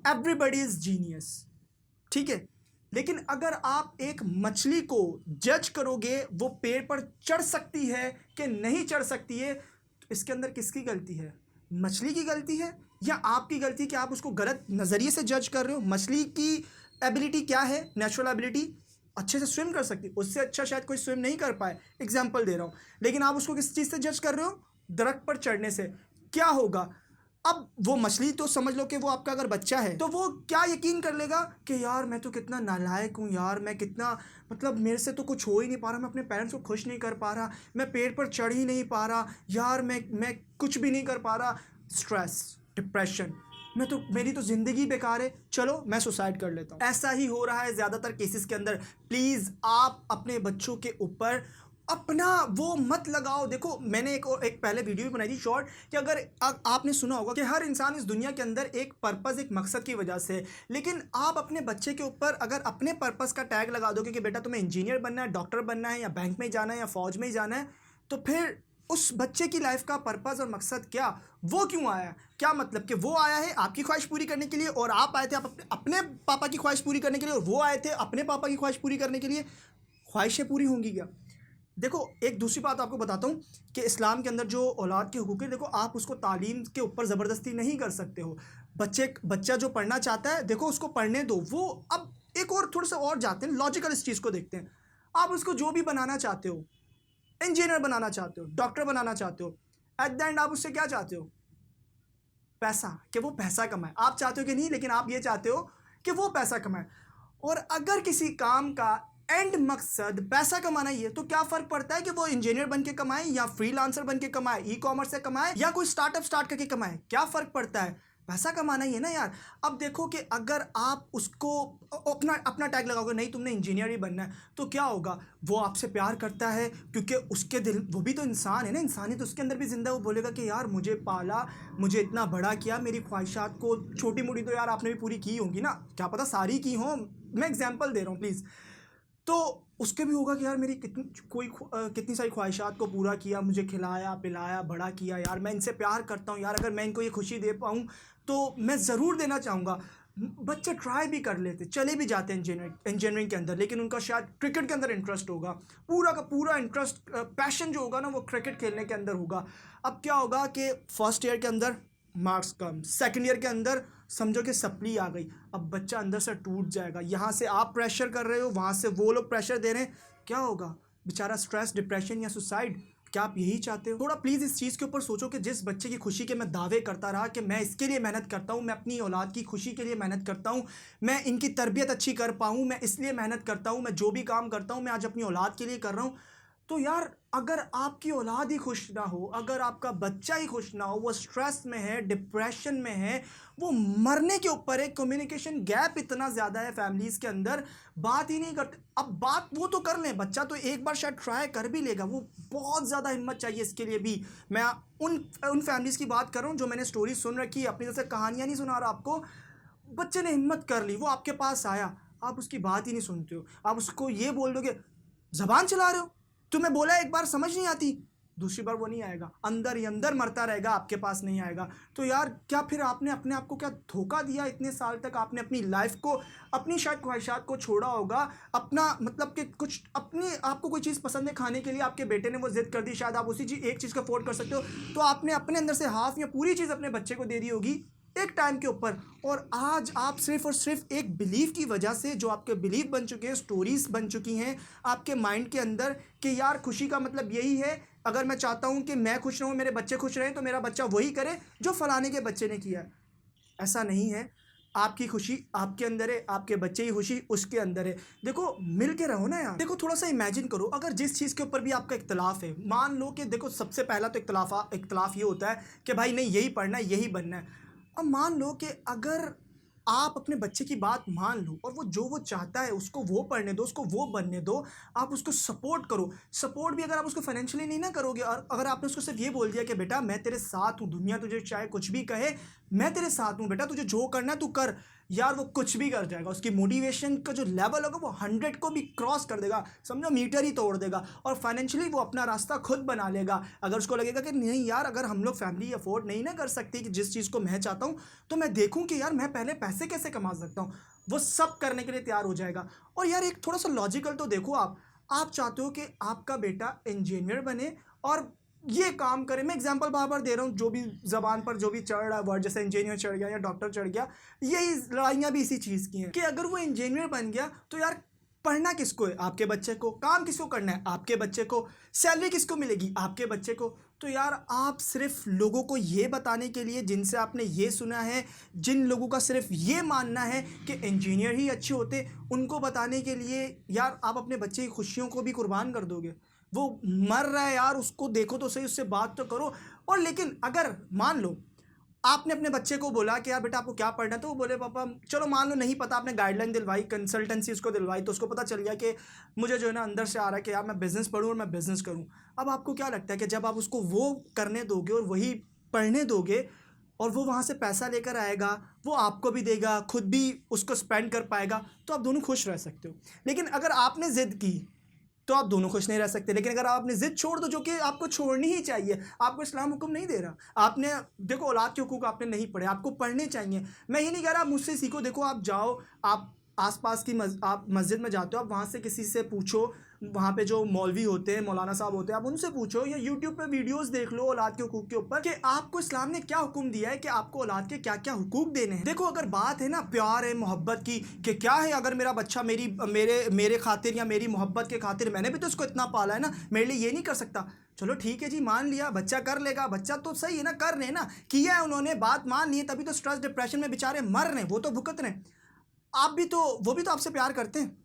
एवरीबडी इज़ जीनियस, ठीक है, लेकिन अगर आप एक मछली को जज करोगे वो पेड़ पर चढ़ सकती है कि नहीं चढ़ सकती है, तो इसके अंदर किसकी गलती है? मछली की गलती है या आपकी गलती कि आप उसको गलत नज़रिए से जज कर रहे हो? मछली की एबिलिटी क्या है? नेचुरल एबिलिटी अच्छे से स्विम कर सकती है, उससे अच्छा शायद कोई स्विम नहीं कर पाए, एग्जाम्पल दे रहा हूँ, लेकिन आप उसको किस चीज़ से जज कर रहे हो? दरख्त पर चढ़ने से। क्या होगा? अब वो मछली तो समझ लो कि वो आपका अगर बच्चा है तो वो क्या यकीन कर लेगा कि यार मैं तो कितना नालायक हूँ, यार मैं कितना, मतलब मेरे से तो कुछ हो ही नहीं पा रहा, मैं अपने पेरेंट्स को खुश नहीं कर पा रहा, मैं पेड़ पर चढ़ ही नहीं पा रहा, यार मैं कुछ भी नहीं कर पा रहा, स्ट्रेस, डिप्रेशन, मेरी तो ज़िंदगी बेकार है, चलो मैं सुसाइड कर लेता हूँ। ऐसा ही हो रहा है ज़्यादातर केसेस के अंदर। प्लीज़ आप अपने बच्चों के ऊपर अपना वो मत लगाओ। देखो मैंने एक पहले वीडियो भी बनाई थी शॉर्ट कि अगर आपने सुना होगा कि हर इंसान इस दुनिया के अंदर एक पर्पस, एक मकसद की वजह से, लेकिन आप अपने बच्चे के ऊपर अगर अपने पर्पस का टैग लगा दोगे कि बेटा तुम्हें इंजीनियर बनना है, डॉक्टर बनना है, या बैंक में जाना है, या फौज में जाना है, तो फिर उस बच्चे की लाइफ का पर्पस और मकसद क्या? वो क्यों आया? क्या मतलब कि वो आया है आपकी ख्वाहिश पूरी करने के लिए और आप आए थे अपने पापा की ख्वाहिश पूरी करने के लिए, और वो आए थे अपने पापा की ख्वाहिश पूरी करने के लिए? ख्वाहिशें पूरी होंगी क्या? देखो एक दूसरी बात आपको बताता हूँ कि इस्लाम के अंदर जो औलाद के हुकूक है, देखो आप उसको तालीम के ऊपर ज़बरदस्ती नहीं कर सकते हो। बच्चा जो पढ़ना चाहता है देखो उसको पढ़ने दो। वो अब एक और थोड़ा सा और जाते हैं लॉजिकल, इस चीज़ को देखते हैं। आप उसको जो भी बनाना चाहते हो, इंजीनियर बनाना चाहते हो, डॉक्टर बनाना चाहते हो, एट द एंड आप उससे क्या चाहते हो? पैसा, कि वो पैसा कमाए। आप चाहते हो कि नहीं, लेकिन आप ये चाहते हो कि वो पैसा कमाए। और अगर किसी काम का एंड मकसद पैसा कमाना ही है तो क्या फ़र्क पड़ता है कि वो इंजीनियर बन के कमाए या फ्रीलांसर बन के कमाए, ई कॉमर्स से कमाए या कोई स्टार्टअप स्टार्ट करके कमाए? क्या फ़र्क पड़ता है? पैसा कमाना ही है ना यार। अब देखो कि अगर आप उसको अपना टैग लगाओगे, नहीं तुमने इंजीनियर ही बनना है, तो क्या होगा? वो आपसे प्यार करता है क्योंकि उसके दिल, वो भी तो इंसान है ना, इंसानियत उसके अंदर भी जिंदा। वो बोलेगा कि यार मुझे पाला, मुझे इतना बड़ा किया, मेरी ख्वाहिशात को छोटी मोटी तो यार आपने भी पूरी की होंगी ना, क्या पता सारी की हो, मैं एग्जाम्पल दे रहा हूँ प्लीज़। तो उसके भी होगा कि यार मेरी कितनी सारी ख्वाहिशात को पूरा किया, मुझे खिलाया पिलाया बड़ा किया, यार मैं इनसे प्यार करता हूँ, यार अगर मैं इनको ये खुशी दे पाऊँ तो मैं ज़रूर देना चाहूँगा। बच्चे ट्राई भी कर लेते, चले भी जाते हैं इंजीनियरिंग के अंदर, लेकिन उनका शायद क्रिकेट के अंदर इंटरेस्ट होगा, पूरा का पूरा इंटरेस्ट पैशन जो होगा ना वो क्रिकेट खेलने के अंदर होगा। अब क्या होगा कि फर्स्ट ईयर के अंदर मार्क्स कम, सेकंड ईयर के अंदर समझो कि सप्ली आ गई, अब बच्चा अंदर से टूट जाएगा। यहाँ से आप प्रेशर कर रहे हो, वहाँ से वो लोग प्रेशर दे रहे हैं, क्या होगा बेचारा? स्ट्रेस, डिप्रेशन या सुसाइड। क्या आप यही चाहते हो? थोड़ा प्लीज़ इस चीज़ के ऊपर सोचो कि जिस बच्चे की खुशी के मैं दावे करता रहा कि मैं इसके लिए मेहनत करता हूँ, मैं अपनी औलाद की खुशी के लिए मेहनत करता हूँ, मैं इनकी तरबियत अच्छी कर पाऊँ, मैं इसलिए मेहनत करता हूँ, मैं जो भी काम करता हूँ मैं आज अपनी औलाद के लिए कर रहा हूँ। तो यार अगर आपकी औलाद ही खुश ना हो, अगर आपका बच्चा ही खुश ना हो, वो स्ट्रेस में है, डिप्रेशन में है, वो मरने के ऊपर है, कम्युनिकेशन गैप इतना ज़्यादा है फैमिलीज़ के अंदर, बात ही नहीं करते। अब बात वो तो कर लें, बच्चा तो एक बार शायद ट्राई कर भी लेगा, वो बहुत ज़्यादा हिम्मत चाहिए इसके लिए भी। मैं उन फैमिलीज़ की बात कर रहा हूँ जो मैंने स्टोरी सुन रखी है, अपनी तरफ से कहानियाँ नहीं सुना रहा आपको। बच्चे ने हिम्मत कर ली, वो आपके पास आया, आप उसकी बात ही नहीं सुनते हो, आप उसको ये बोल दोगे ज़बान चला रहे हो, तुम्हें बोला एक बार समझ नहीं आती, दूसरी बार वो नहीं आएगा, अंदर ही अंदर मरता रहेगा, आपके पास नहीं आएगा। तो यार क्या फिर आपने अपने आप को क्या धोखा दिया? इतने साल तक आपने अपनी लाइफ को, अपनी शायद ख्वाहिशात को छोड़ा होगा, अपना मतलब कि कुछ अपनी आपको कोई चीज़ पसंद है खाने के लिए, आपके बेटे ने वो जिद कर दी, शायद आप उसी चीज़ एक चीज़ को अफोर्ड कर सकते हो, तो आपने अपने अंदर से हाफ या पूरी चीज़ अपने बच्चे को दे दी होगी एक टाइम के ऊपर। और आज आप सिर्फ और सिर्फ एक बिलीव की वजह से, जो आपके बिलीव बन चुके हैं, स्टोरीज बन चुकी हैं आपके माइंड के अंदर कि यार खुशी का मतलब यही है, अगर मैं चाहता हूं कि मैं खुश रहूं, मेरे बच्चे खुश रहें, तो मेरा बच्चा वही करे जो फलाने के बच्चे ने किया। ऐसा नहीं है, आपकी खुशी आपके अंदर है, आपके बच्चे की खुशी उसके अंदर है। देखो मिल के रहो ना यार। देखो थोड़ा सा इमेजिन करो, अगर जिस चीज़ के ऊपर भी आपका इख्तलाफ है, मान लो कि देखो सबसे पहला तो इख्तलाफ ये होता है कि भाई नहीं यही पढ़ना है, यही बनना है। अब मान लो कि अगर आप अपने बच्चे की बात मान लो और वो चाहता है उसको वो पढ़ने दो, उसको वो बनने दो, आप उसको सपोर्ट करो। सपोर्ट भी अगर आप उसको फाइनेंशियली नहीं ना करोगे, और अगर आपने उसको सिर्फ ये बोल दिया कि बेटा मैं तेरे साथ हूँ, दुनिया तुझे चाहे कुछ भी कहे मैं तेरे साथ हूँ बेटा, तुझे जो करना है तू कर, यार वो कुछ भी कर जाएगा। उसकी मोटिवेशन का जो लेवल होगा वो 100 को भी क्रॉस कर देगा, समझो मीटर ही तोड़ देगा, और फाइनेंशियली वो अपना रास्ता खुद बना लेगा। अगर उसको लगेगा कि नहीं यार अगर हम लोग फैमिली अफोर्ड नहीं ना कर सकती कि जिस चीज़ को मैं चाहता हूँ, तो मैं देखूँ कि यार मैं पहले पैसे कैसे कमा सकता हूँ, वो सब करने के लिए तैयार हो जाएगा। और यार एक थोड़ा सा लॉजिकल तो देखो, आप चाहते हो कि आपका बेटा इंजीनियर बने और ये काम करे। मैं एग्जांपल बार बार दे रहा हूँ, जो भी ज़बान पर जो भी चढ़ रहा है वर्ड, जैसे इंजीनियर चढ़ गया या डॉक्टर चढ़ गया, यही लड़ाइयाँ भी इसी चीज़ की हैं कि अगर वो इंजीनियर बन गया तो यार पढ़ना किसको है? आपके बच्चे को। काम किसको करना है? आपके बच्चे को। सैलरी किसको मिलेगी? आपके बच्चे को। तो यार आप सिर्फ लोगों को ये बताने के लिए, जिनसे आपने ये सुना है, जिन लोगों का सिर्फ ये मानना है कि इंजीनियर ही अच्छे होते, उनको बताने के लिए यार आप अपने बच्चे की खुशियों को भी कुर्बान कर दोगे। वो मर रहा है यार, उसको देखो तो सही, उससे बात तो करो। और लेकिन अगर मान लो आपने अपने बच्चे को बोला कि यार बेटा आपको क्या पढ़ना है, तो वो बोले पापा, चलो मान लो नहीं पता, आपने गाइडलाइन दिलवाई, कंसल्टेंसी उसको दिलवाई, तो उसको पता चल गया कि मुझे जो है ना अंदर से आ रहा है कि यार मैं बिज़नेस पढ़ूँ और मैं बिज़नेस करूँ। अब आपको क्या लगता है कि जब आप उसको वो करने दोगे और वही पढ़ने दोगे और वो वहाँ से पैसा लेकर आएगा, वो आपको भी देगा, खुद भी उसको स्पेंड कर पाएगा, तो आप दोनों खुश रह सकते हो। लेकिन अगर आपने ज़िद की तो आप दोनों खुश नहीं रह सकते। लेकिन अगर आपने जिद छोड़ दो, जो कि आपको छोड़नी ही चाहिए, आपको इस्लाम हुक्म नहीं दे रहा, आपने देखो औलाद के हुकूक आपने नहीं पढ़े, आपको पढ़ने चाहिए। मैं ये नहीं कह रहा आप मुझसे सीखो, देखो आप जाओ, आप आसपास की आप मस्जिद में जाते हो, आप वहाँ से किसी से पूछो, वहाँ पे जो मौलवी होते हैं, मौलाना साहब होते हैं, आप उनसे पूछो, या यूट्यूब पे वीडियोस देख लो औलाद के हुकूक के ऊपर कि आपको इस्लाम ने क्या हुक्म दिया है, कि आपको औलाद के क्या क्या हुकूक देने हैं। देखो अगर बात है ना प्यार है, मोहब्बत की, कि क्या है अगर मेरा बच्चा मेरे खातिर या मेरी मोहब्बत के खातिर, मैंने भी तो इसको इतना पाला है ना, मेरे लिए ये नहीं कर सकता, चलो ठीक है जी, मान लिया बच्चा कर लेगा, बच्चा तो सही है ना, कर रहे ना, किया है उन्होंने, बात मान ली, तभी तो स्ट्रेस डिप्रेशन में बेचारे मर रहे, वो तो भुगत रहे। आप भी तो, वो भी तो आपसे प्यार करते हैं,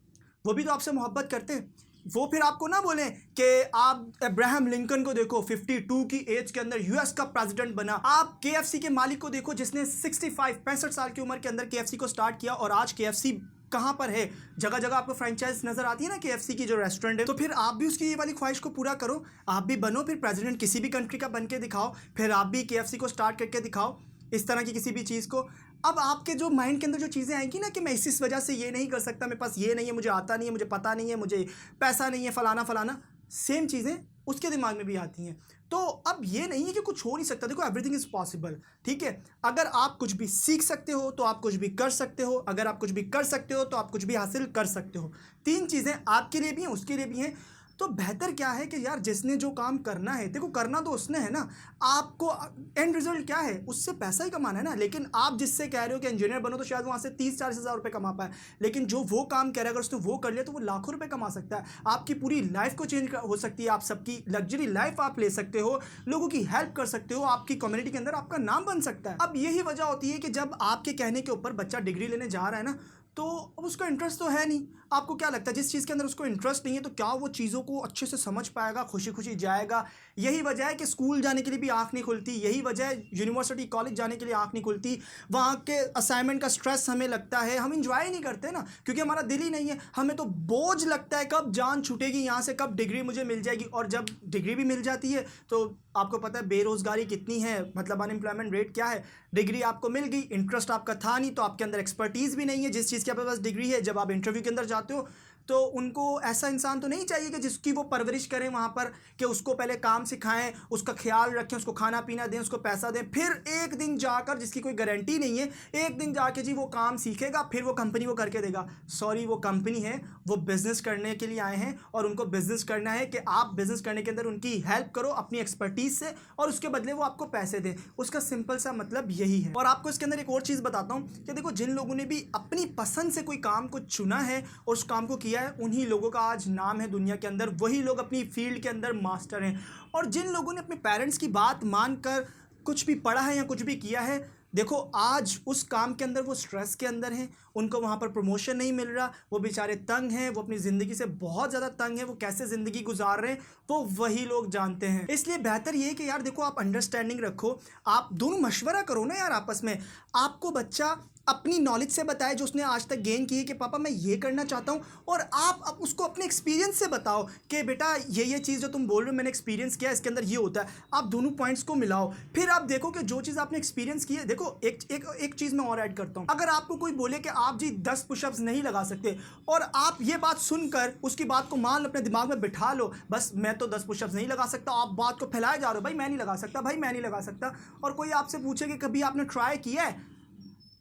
वो भी तो आपसे मोहब्बत करते हैं। वो फिर आपको ना बोलें कि आप अब्राहम लिंकन को देखो, 52 की एज के अंदर यूएस का प्रेसिडेंट बना। आप केएफसी के मालिक को देखो, जिसने 65 साल की उम्र के अंदर केएफसी को स्टार्ट किया, और आज केएफसी कहाँ पर है? जगह जगह आपको फ्रेंचाइज नजर आती है ना केएफसी की जो रेस्टोरेंट है। तो फिर आप भी उसकी ये वाली ख्वाहिश को पूरा करो, आप भी बनो फिर प्रेसिडेंट किसी भी कंट्री का बन के दिखाओ, फिर आप भी केएफसी को स्टार्ट करके दिखाओ। इस तरह की किसी भी चीज़ को, अब आपके जो माइंड के अंदर जो चीज़ें आएंगी ना कि मैं इस वजह से ये नहीं कर सकता, मेरे पास ये नहीं है, मुझे आता नहीं है, मुझे पता नहीं है, मुझे पैसा नहीं है, फलाना फलाना, सेम चीज़ें उसके दिमाग में भी आती हैं। तो अब ये नहीं है कि कुछ हो नहीं सकता। देखो, एवरीथिंग इज़ पॉसिबल, ठीक है। अगर आप कुछ भी सीख सकते हो तो आप कुछ भी कर सकते हो, अगर आप कुछ भी कर सकते हो तो आप कुछ भी हासिल कर सकते हो। 3 चीज़ें आपके लिए भी हैं, उसके लिए भी हैं। तो बेहतर क्या है कि यार जिसने जो काम करना है, देखो करना तो उसने है ना, आपको एंड रिजल्ट क्या है, उससे पैसा ही कमाना है ना। लेकिन आप जिससे कह रहे हो कि इंजीनियर बनो तो शायद वहाँ से 30-40 हज़ार रुपये कमा पाए, लेकिन जो वो काम कह रहा है अगर उसने वो कर लिया तो वो लाखों रुपए कमा सकता है। आपकी पूरी लाइफ को चेंज हो सकती है, आप सबकी लग्जरी लाइफ आप ले सकते हो, लोगों की हेल्प कर सकते हो, आपकी कम्युनिटी के अंदर आपका नाम बन सकता है। अब यही वजह होती है कि जब आपके कहने के ऊपर बच्चा डिग्री लेने जा रहा है ना, तो अब उसका इंटरेस्ट तो है नहीं। आपको क्या लगता है जिस चीज़ के अंदर उसको इंटरेस्ट नहीं है तो क्या वो चीज़ों को अच्छे से समझ पाएगा, खुशी खुशी जाएगा? यही वजह है कि स्कूल जाने के लिए भी आँख नहीं खुलती, यही वजह है यूनिवर्सिटी कॉलेज जाने के लिए आँख नहीं खुलती। वहाँ के असाइनमेंट का स्ट्रेस हमें लगता है, हम इंजॉय नहीं करते ना, क्योंकि हमारा दिल ही नहीं है। हमें तो बोझ लगता है कब जान छूटेगी यहाँ से, कब डिग्री मुझे मिल जाएगी। और जब डिग्री भी मिल जाती है तो आपको पता है बेरोज़गारी कितनी है, मतलब अनएम्प्लॉयमेंट रेट क्या है। डिग्री आपको मिल गई, इंटरेस्ट आपका था नहीं, तो आपके अंदर एक्सपर्टीज़ भी नहीं है जिस चीज़ की आपके पास डिग्री है। जब आप इंटरव्यू के अंदर जाते हो तो उनको ऐसा इंसान तो नहीं चाहिए कि जिसकी वो परवरिश करें वहाँ पर, कि उसको पहले काम सिखाएं, उसका ख्याल रखें, उसको खाना पीना दें, उसको पैसा दें, फिर एक दिन जाकर, जिसकी कोई गारंटी नहीं है, एक दिन जाके जी वो काम सीखेगा, फिर वो कंपनी को करके देगा। सॉरी, वो कंपनी है, वो बिज़नेस करने के लिए आए हैं और उनको बिज़नेस करना है कि आप बिज़नेस करने के अंदर उनकी हेल्प करो अपनी एक्सपर्टीज़ से और उसके बदले वो आपको पैसे दें। उसका सिंपल सा मतलब यही है। और आपको इसके अंदर एक और चीज़ बताता हूँ कि देखो, जिन लोगों ने भी अपनी पसंद से कोई काम को चुना है और उस काम को किया है, उन्हीं लोगों का आज नाम है दुनिया के अंदर, वही लोग अपनी फील्ड के अंदर मास्टर हैं। और जिन लोगों ने अपने पेरेंट्स की बात मानकर कुछ भी पढ़ा है या कुछ भी किया है, देखो आज उस काम के अंदर वो स्ट्रेस के अंदर हैं, उनको वहाँ पर प्रमोशन नहीं मिल रहा, वो बेचारे तंग हैं, वो अपनी ज़िंदगी से बहुत ज़्यादा तंग हैं, वो कैसे ज़िंदगी गुजार रहे हैं वो वही लोग जानते हैं। इसलिए बेहतर ये है कि यार देखो, आप अंडरस्टैंडिंग रखो, आप दोनों मशवरा करो ना यार आपस में। आपको बच्चा अपनी नॉलेज से बताए जो उसने आज तक गेन की है कि पापा मैं ये करना चाहता हूँ, और आप उसको अपने एक्सपीरियंस से बताओ कि बेटा ये चीज़ जो तुम बोल रहे हो मैंने एक्सपीरियंस किया, इसके अंदर ये होता है। आप दोनों पॉइंट्स को मिलाओ, फिर आप देखो कि जो चीज़ आपने एक्सपीरियंस की है। देखो एक चीज़ मैं और ऐड करता हूँ, अगर आपको कोई बोले कि आप जी 10 पुशअप्स नहीं लगा सकते और आप ये बात सुनकर उसकी बात को मान लो, अपने दिमाग में बिठा लो, बस मैं तो 10 पुशअप्स नहीं लगा सकता, आप बात को फैलाए जा रहे हो, भाई मैं नहीं लगा सकता, भाई मैं नहीं लगा सकता। और कोई आपसे पूछे कि कभी आपने ट्राई किया है,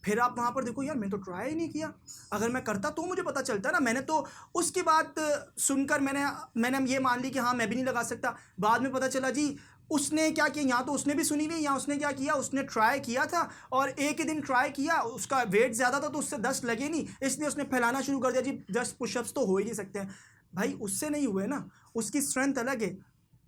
फिर आप वहाँ पर देखो यार मैंने तो ट्राई ही नहीं किया, अगर मैं करता तो मुझे पता चलता ना। मैंने तो उसकी बात सुनकर मैंने ये मान ली कि हाँ मैं भी नहीं लगा सकता। बाद में पता चला जी उसने क्या किया, यहाँ तो उसने भी सुनी नहीं, यहाँ उसने क्या किया, उसने ट्राई किया था और एक ही दिन ट्राई किया, उसका वेट ज़्यादा था तो उससे 10 लगे नहीं, इसलिए उसने फैलाना शुरू कर दिया जी 10 पुशअप्स तो हो ही नहीं सकते हैं। भाई उससे नहीं हुए ना, उसकी स्ट्रेंथ अलग है,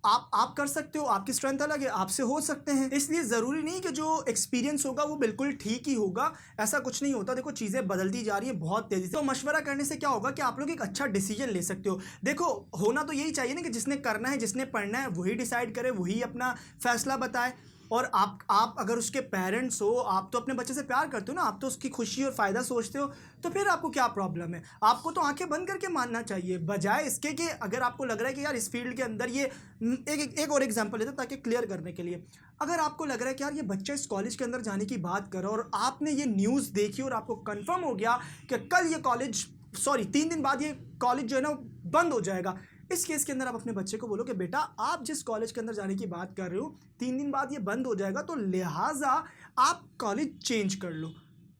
आप कर सकते हो, आपकी स्ट्रेंथ अलग है, आपसे हो सकते हैं। इसलिए ज़रूरी नहीं कि जो एक्सपीरियंस होगा वो बिल्कुल ठीक ही होगा, ऐसा कुछ नहीं होता। देखो चीज़ें बदलती जा रही हैं बहुत तेज़ी से, तो मशवरा करने से क्या होगा कि आप लोग एक अच्छा डिसीजन ले सकते हो। देखो होना तो यही चाहिए ना कि जिसने करना है, जिसने पढ़ना है वही डिसाइड करे, वही अपना फैसला बताए। और आप अगर उसके पेरेंट्स हो, आप तो अपने बच्चे से प्यार करते हो ना, आप तो उसकी खुशी और फ़ायदा सोचते हो, तो फिर आपको क्या प्रॉब्लम है? आपको तो आंखें बंद करके मानना चाहिए, बजाय इसके कि अगर आपको लग रहा है कि यार इस फील्ड के अंदर ये एक और एग्जांपल लेते ताकि क्लियर करने के लिए। अगर आपको लग रहा है कि यार ये बच्चा इस कॉलेज के अंदर जाने की बात कर रहा है और आपने ये न्यूज़ देखी और आपको कन्फर्म हो गया कि कल ये कॉलेज 3 दिन बाद ये कॉलेज जो है ना बंद हो जाएगा, इस केस के अंदर आप अपने बच्चे को बोलो कि बेटा आप जिस कॉलेज के अंदर जाने की बात कर रहे हो 3 दिन बाद ये बंद हो जाएगा, तो लिहाजा आप कॉलेज चेंज कर लो।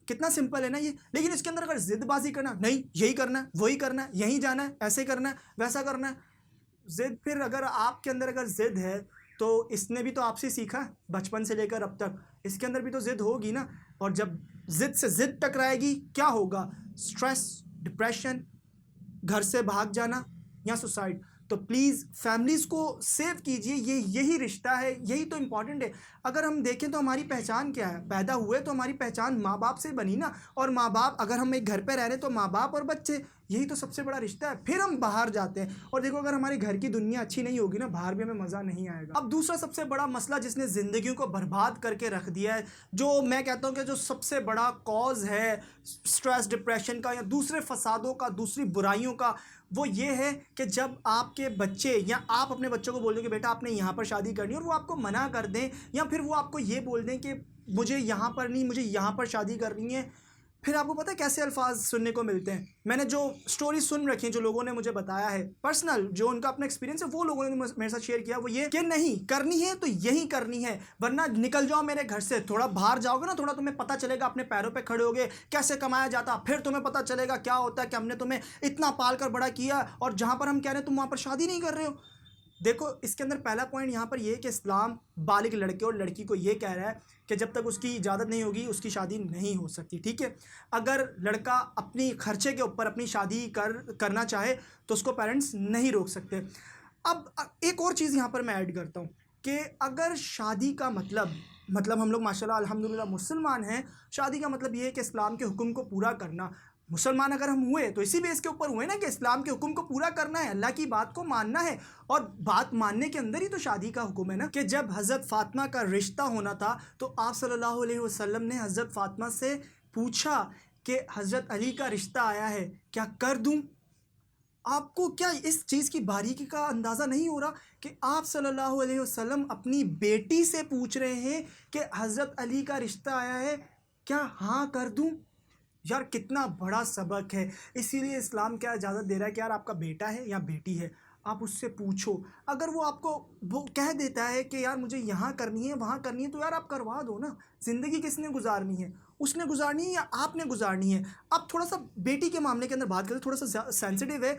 कितना सिंपल है ना ये। लेकिन इसके अंदर अगर जिदबाजी करना, नहीं यही करना है, वही करना है, यहीं जाना है, ऐसे करना है, वैसा करना है, जिद, फिर अगर आपके अंदर अगर जिद है तो इसने भी तो आपसे सीखा बचपन से लेकर अब तक, इसके अंदर भी तो जिद होगी ना। और जब जिद से जिद टकराएगी क्या होगा? स्ट्रेस, डिप्रेशन, घर से भाग जाना या सुसाइड। तो प्लीज़ फैमिलीज़ को सेव कीजिए, यही रिश्ता है, यही तो इम्पॉर्टेंट है। अगर हम देखें तो हमारी पहचान क्या है, पैदा हुए तो हमारी पहचान माँ बाप से बनी ना, और माँ बाप, अगर हम एक घर पे रह रहे हैं तो माँ बाप और बच्चे, यही तो सबसे बड़ा रिश्ता है। फिर हम बाहर जाते हैं और देखो अगर हमारे घर की दुनिया अच्छी नहीं होगी ना, बाहर भी हमें मज़ा नहीं आएगा। अब दूसरा सबसे बड़ा मसला जिसने ज़िंदगियों को बर्बाद करके रख दिया है, जो मैं कहता हूँ कि जो सबसे बड़ा कॉज है स्ट्रेस, डिप्रेशन का या दूसरे फसादों का, दूसरी बुराइयों का, वो ये है कि जब आपके बच्चे या आप अपने बच्चों को बोल दो कि बेटा आपने यहाँ पर शादी करनी है और वो आपको मना कर दें, या फिर वो आपको ये बोल दें कि मुझे यहाँ पर नहीं, मुझे यहाँ पर शादी करनी है। फिर आपको पता है कैसे अल्फाज सुनने को मिलते हैं। मैंने जो स्टोरी सुन रखी है, जो लोगों ने मुझे बताया है पर्सनल, जो उनका अपना एक्सपीरियंस है, वो लोगों ने मेरे साथ शेयर किया, वो ये कि नहीं करनी है तो यही करनी है, वरना निकल जाओ मेरे घर से। थोड़ा बाहर जाओगे ना, थोड़ा तुम्हें पता चलेगा, अपने पैरों पे खड़े होगे, कैसे कमाया जाता, फिर तुम्हें पता चलेगा क्या होता है कि हमने तुम्हें इतना पाल कर बड़ा किया और जहाँ पर हम कह रहे हैं तुम वहाँ पर शादी नहीं कर रहे हो। देखो इसके अंदर पहला पॉइंट यहाँ पर ये है कि इस्लाम बालिग लड़के और लड़की को ये कह रहा है कि जब तक उसकी इजाज़त नहीं होगी उसकी शादी नहीं हो सकती, ठीक है। अगर लड़का अपनी खर्चे के ऊपर अपनी शादी करना चाहे तो उसको पेरेंट्स नहीं रोक सकते। अब एक और चीज़ यहाँ पर मैं ऐड करता हूँ कि अगर शादी का मतलब हम लोग माशाल्लाह अल्हम्दुलिल्लाह मुसलमान हैं, शादी का मतलब ये है कि इस्लाम के हुक्म को पूरा करना। मुसलमान अगर हम हुए तो इसी बेस के ऊपर हुए ना कि इस्लाम के हुक्म को पूरा करना है, अल्लाह की बात को मानना है, और बात मानने के अंदर ही तो शादी का हुक्म है ना। कि जब हज़रत फ़ातिमा का रिश्ता होना था तो आप सल्लल्लाहु अलैहि वसल्लम ने हज़रत फ़ातिमा से पूछा कि हज़रत अली का रिश्ता आया है, क्या कर दूं? आपको क्या इस चीज़ की बारीकी का अंदाज़ा नहीं हो रहा कि आप सल्लल्लाहु अलैहि वसल्लम अपनी बेटी से पूछ रहे हैं कि हज़रत अली का रिश्ता आया है, क्या हाँ कर दूं? यार कितना बड़ा सबक है। इसीलिए इस्लाम क्या इजाज़त दे रहा है कि यार आपका बेटा है या बेटी है, आप उससे पूछो। अगर वो आपको वो कह देता है कि यार मुझे यहाँ करनी है वहाँ करनी है, तो यार आप करवा दो ना। ज़िंदगी किसने गुजारनी है, उसने गुजारनी है या आपने गुजारनी है। अब थोड़ा सा बेटी के मामले के अंदर बात करें, थोड़ा सा सेंसिटिव है,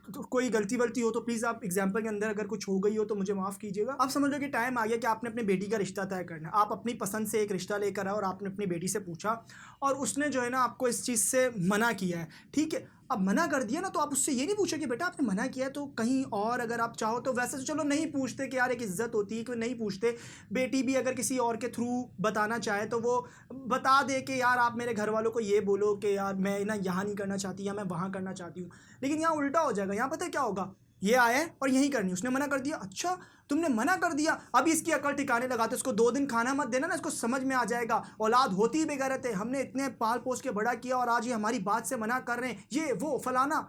तो कोई गलती वलती हो तो प्लीज़ आप एग्जाम्पल के अंदर अगर कुछ हो गई हो तो मुझे माफ़ कीजिएगा। आप समझ लो कि टाइम आ गया कि आपने अपनी बेटी का रिश्ता तय करना है। आप अपनी पसंद से एक रिश्ता लेकर आए और आपने अपनी बेटी से पूछा और उसने जो है ना आपको इस चीज़ से मना किया है, ठीक है। अब मना कर दिया ना, तो आप उससे ये नहीं पूछो कि बेटा आपने मना किया है तो कहीं और अगर आप चाहो तो। वैसे तो चलो नहीं पूछते कि यार एक इज़्ज़त होती है कि नहीं पूछते। बेटी भी अगर किसी और के थ्रू बताना चाहे तो वो बता दे कि यार आप मेरे घर वालों को ये बोलो कि यार मैं ना यहाँ नहीं करना चाहती या मैं वहाँ करना चाहती हूँ। लेकिन यहाँ उल्टा हो जाएगा। यहाँ पता है क्या होगा, ये आया है और यही करनी, उसने मना कर दिया। अच्छा तुमने मना कर दिया, अभी इसकी अकल ठिकाने लगाते, इसको 2 दिन खाना मत देना ना, इसको समझ में आ जाएगा। औलाद होती ही बेगैरत है, हमने इतने पाल पोस के बड़ा किया और आज ये हमारी बात से मना कर रहे हैं, ये वो फलाना।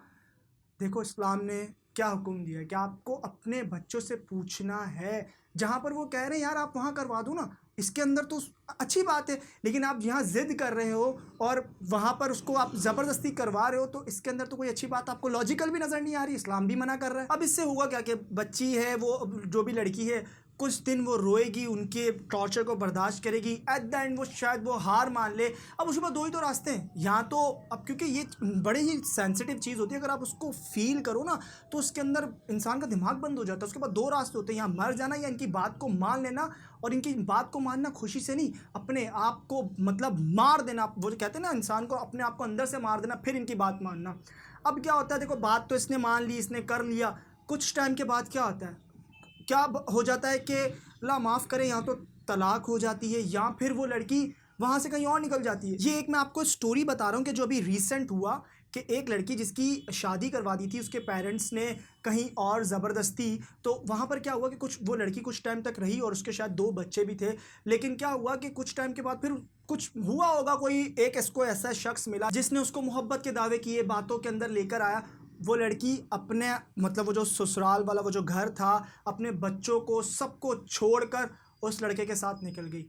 देखो इस्लाम ने क्या हुक्म दिया है कि आपको अपने बच्चों से पूछना है। जहाँ पर वो कह रहे हैं यार आप वहाँ करवा दो ना, इसके अंदर तो अच्छी बात है, लेकिन आप यहाँ ज़िद कर रहे हो और वहाँ पर उसको आप ज़बरदस्ती करवा रहे हो, तो इसके अंदर तो कोई अच्छी बात आपको लॉजिकल भी नज़र नहीं आ रही। इस्लाम भी मना कर रहा है। अब इससे होगा क्या कि बच्ची है वो, जो भी लड़की है, कुछ दिन वो रोएगी, उनके टॉर्चर को बर्दाश्त करेगी, एट द एंड वो शायद वो हार मान ले। अब उसके बाद 2 ही तो रास्ते हैं, यहाँ तो अब क्योंकि ये बड़े ही सेंसिटिव चीज़ होती है, अगर आप उसको फील करो ना तो उसके अंदर इंसान का दिमाग बंद हो जाता है। उसके बाद 2 रास्ते होते हैं, यहाँ मर जाना या इनकी बात को मान लेना। और इनकी बात को मानना खुशी से नहीं, अपने आप को मतलब मार देना। वो जो कहते हैं ना इंसान को अपने आप को अंदर से मार देना, फिर इनकी बात मानना। अब क्या होता है, देखो बात तो इसने मान ली, इसने कर लिया, कुछ टाइम के बाद क्या होता है, क्या हो जाता है कि अल्लाह माफ़ करे, यहाँ तो तलाक हो जाती है या फिर वो लड़की वहाँ से कहीं और निकल जाती है। ये एक मैं आपको स्टोरी बता रहा हूँ कि जो अभी रिसेंट हुआ कि एक लड़की जिसकी शादी करवा दी थी उसके पेरेंट्स ने कहीं और ज़बरदस्ती, तो वहाँ पर क्या हुआ कि वो लड़की कुछ टाइम तक रही और उसके शायद 2 बच्चे भी थे। लेकिन क्या हुआ कि कुछ टाइम के बाद फिर कुछ हुआ होगा, कोई एक इसको ऐसा शख्स मिला जिसने उसको मोहब्बत के दावे किए, बातों के अंदर लेकर आया। वो लड़की अपने मतलब वो जो ससुराल वाला वो जो घर था, अपने बच्चों को सबको छोड़कर उस लड़के के साथ निकल गई।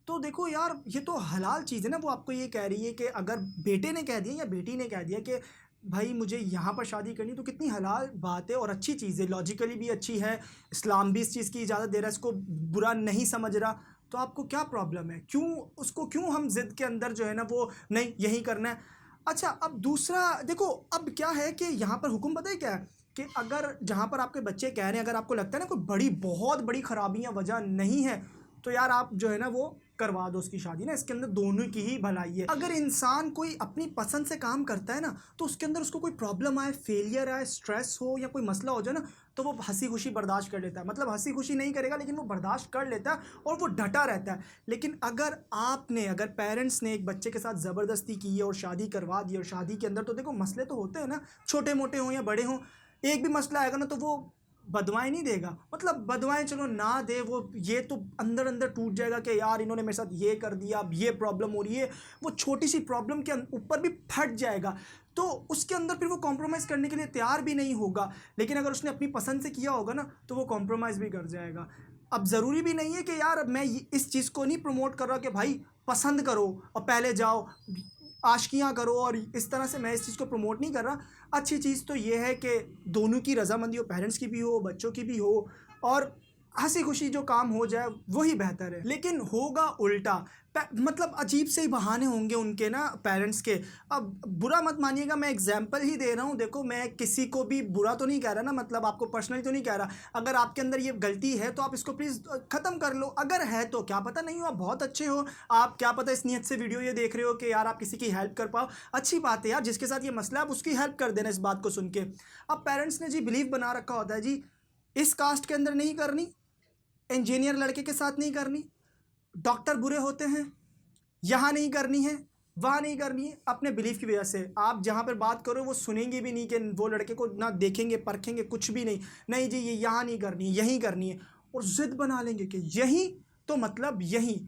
तो देखो यार ये तो हलाल चीज़ है ना। वो आपको ये कह रही है कि अगर बेटे ने कह दिया या बेटी ने कह दिया कि भाई मुझे यहाँ पर शादी करनी, तो कितनी हलाल बात है और अच्छी चीज़ है, लॉजिकली भी अच्छी है। इस्लाम भी इस चीज़ की इजाज़त दे रहा है, इसको बुरा नहीं समझ रहा। तो आपको क्या प्रॉब्लम है, क्यों हम ज़िद के अंदर जो है ना वो नहीं यही करना है। अच्छा अब दूसरा देखो, अब क्या है कि यहाँ पर हुक्म पता है क्या है कि अगर जहाँ पर आपके बच्चे कह रहे हैं, अगर आपको लगता है ना कोई बहुत बड़ी खराबियाँ वजह नहीं है, तो यार आप जो है ना वो करवा दो उसकी शादी ना। इसके अंदर दोनों की ही भलाई है। अगर इंसान कोई अपनी पसंद से काम करता है ना, तो उसके अंदर उसको कोई प्रॉब्लम आए, फेलियर आए, स्ट्रेस हो या कोई मसला हो जाए ना, तो वो हंसी खुशी बर्दाश्त कर लेता है। मतलब हंसी खुशी नहीं करेगा लेकिन वो बर्दाश्त कर लेता है और वो डटा रहता है। लेकिन अगर पेरेंट्स ने एक बच्चे के साथ ज़बरदस्ती की है और शादी करवा दी, और शादी के अंदर तो देखो मसले तो होते हैं ना, छोटे मोटे हों या बड़े हों, एक भी मसला आएगा ना तो वो बदवाएं नहीं देगा। मतलब बदवाएं चलो ना दे, वो ये तो अंदर अंदर टूट जाएगा कि यार इन्होंने मेरे साथ ये कर दिया, अब ये प्रॉब्लम हो रही है। वो छोटी सी प्रॉब्लम के ऊपर भी फट जाएगा, तो उसके अंदर फिर वो कॉम्प्रोमाइज़ करने के लिए तैयार भी नहीं होगा। लेकिन अगर उसने अपनी पसंद से किया होगा ना तो वो कॉम्प्रोमाइज़ भी कर जाएगा। अब ज़रूरी भी नहीं है कि यार मैं इस चीज़ को नहीं प्रमोट कर रहा कि भाई पसंद करो और पहले जाओ आशिकियाँ करो, और इस तरह से मैं इस चीज़ को प्रमोट नहीं कर रहा। अच्छी चीज़ तो ये है कि दोनों की रज़ामंदी हो, पेरेंट्स की भी हो, बच्चों की भी हो, और हंसी खुशी जो काम हो जाए वही बेहतर है। लेकिन होगा उल्टा, मतलब अजीब से ही बहाने होंगे उनके ना पेरेंट्स के। अब बुरा मत मानिएगा, मैं एग्जांपल ही दे रहा हूँ। देखो मैं किसी को भी बुरा तो नहीं कह रहा ना, मतलब आपको पर्सनली तो नहीं कह रहा। अगर आपके अंदर ये गलती है तो आप इसको प्लीज़ ख़त्म कर लो। अगर है तो क्या पता, नहीं हो आप बहुत अच्छे हो, आप क्या पता इस नियत से वीडियो ये देख रहे हो कि यार आप किसी की हेल्प कर पाओ, अच्छी बात है यार। जिसके साथ ये मसला है आप उसकी हेल्प कर देना इस बात को सुन के। अब पेरेंट्स ने जी बिलीव बना रखा होता है जी इस कास्ट के अंदर नहीं करनी, इंजीनियर लड़के के साथ नहीं करनी, डॉक्टर बुरे होते हैं, यहाँ नहीं करनी है, वहाँ नहीं करनी है। अपने बिलीफ की वजह से आप जहाँ पर बात करो वो सुनेंगे भी नहीं, कि वो लड़के को ना देखेंगे परखेंगे कुछ भी नहीं, नहीं जी ये यहाँ नहीं करनी, यहीं करनी है, और ज़िद बना लेंगे कि यहीं तो मतलब यहीं।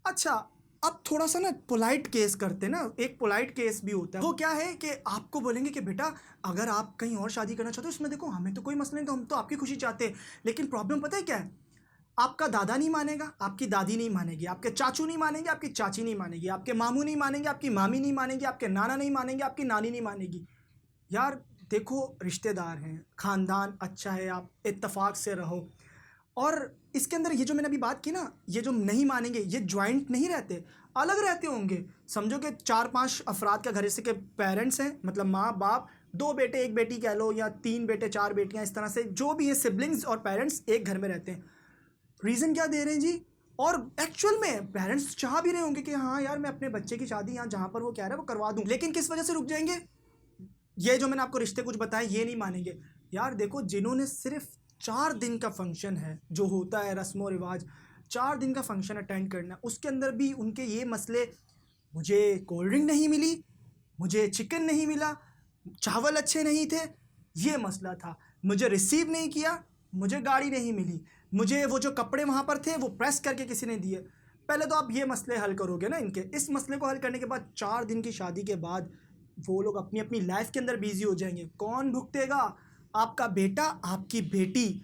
अच्छा अब थोड़ा सा ना पोलाइट केस करते हैं ना, एक पोलाइट केस भी होता है। वो क्या है कि आपको बोलेंगे कि बेटा अगर आप कहीं और शादी करना चाहते हो इसमें देखो हमें तो कोई मसला नहीं, तो हम तो आपकी खुशी चाहते हैं। लेकिन प्रॉब्लम पता है क्या है, आपका दादा नहीं मानेगा, आपकी दादी नहीं मानेगी, आपके चाचू नहीं मानेंगे, आपकी चाची नहीं मानेगी, आपके मामू नहीं मानेंगे, आपकी मामी नहीं मानेंगे, आपके नाना नहीं मानेंगे, आपकी नानी नहीं मानेगी। यार देखो रिश्तेदार हैं, ख़ानदान अच्छा है, आप इत्तेफाक से रहो। और इसके अंदर ये जो मैंने अभी बात की ना, ये जो नहीं मानेंगे ये ज्वाइंट नहीं रहते, अलग रहते होंगे। समझो कि 4-5 अफराद का घर, जैसे कि पेरेंट्स हैं, मतलब माँ बाप, 2 बेटे 1 बेटी कह लो, या 3 बेटे 4 बेटियाँ, इस तरह से जो भी है सिबलिंग्स और पेरेंट्स एक घर में रहते हैं। रीज़न क्या दे रहे हैं जी, और एक्चुअल में पेरेंट्स चाह भी रहे होंगे कि हाँ यार मैं अपने बच्चे की शादी यहाँ जहाँ पर वो कह रहा है वो करवा दूँ, लेकिन किस वजह से रुक जाएंगे, ये जो मैंने आपको रिश्ते कुछ बताए ये नहीं मानेंगे। यार देखो जिन्होंने सिर्फ 4 दिन का फंक्शन है, जो होता है रस्म व रिवाज, 4 दिन का फंक्शन अटेंड करना, उसके अंदर भी उनके ये मसले, मुझे कोल्ड ड्रिंक नहीं मिली, मुझे चिकन नहीं मिला, चावल अच्छे नहीं थे, ये मसला था, मुझे रिसीव नहीं किया, मुझे गाड़ी नहीं मिली, मुझे वो जो कपड़े वहाँ पर थे वो प्रेस करके किसी ने दिए। पहले तो आप ये मसले हल करोगे ना इनके, इस मसले को हल करने के बाद 4 दिन की शादी के बाद वो लोग अपनी अपनी लाइफ के अंदर बिजी हो जाएंगे। कौन भुगतेगा, आपका बेटा आपकी बेटी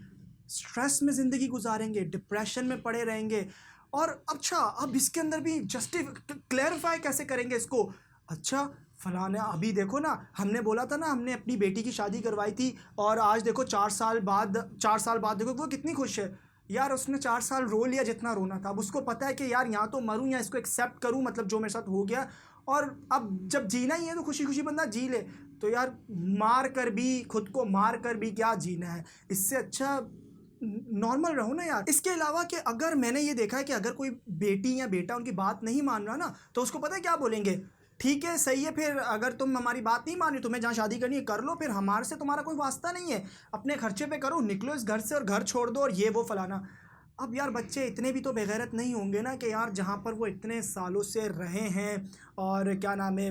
स्ट्रेस में ज़िंदगी गुजारेंगे, डिप्रेशन में पड़े रहेंगे। और अच्छा अब इसके अंदर भी क्लैरिफाई कैसे करेंगे इसको, अच्छा फलाना अभी देखो ना हमने बोला था ना हमने अपनी बेटी की शादी करवाई थी, और आज देखो 4 साल बाद देखो वो कितनी खुश है। यार उसने 4 साल रो लिया जितना रोना था, अब उसको पता है कि यार यहाँ तो मरूँ या इसको एक्सेप्ट करूँ, मतलब जो मेरे साथ हो गया, और अब जब जीना ही है तो खुशी खुशी बंदा जी ले। तो यार मार कर भी, खुद को मार कर भी क्या जीना है, इससे अच्छा नॉर्मल रहो ना यार। इसके अलावा कि अगर मैंने ये देखा है कि अगर कोई बेटी या बेटा उनकी बात नहीं मान रहा ना, तो उसको पता है क्या बोलेंगे, ठीक है सही है, फिर अगर तुम हमारी बात नहीं मान रही, तुम्हें जहाँ शादी करनी है कर लो, फिर हमारे से तुम्हारा कोई वास्ता नहीं है, अपने खर्चे पे करो, निकलो इस घर से और घर छोड़ दो, और ये वो फलाना। अब यार बच्चे इतने भी तो बेगैरत नहीं होंगे ना कि यार जहाँ पर वो इतने सालों से रहे हैं और क्या नाम है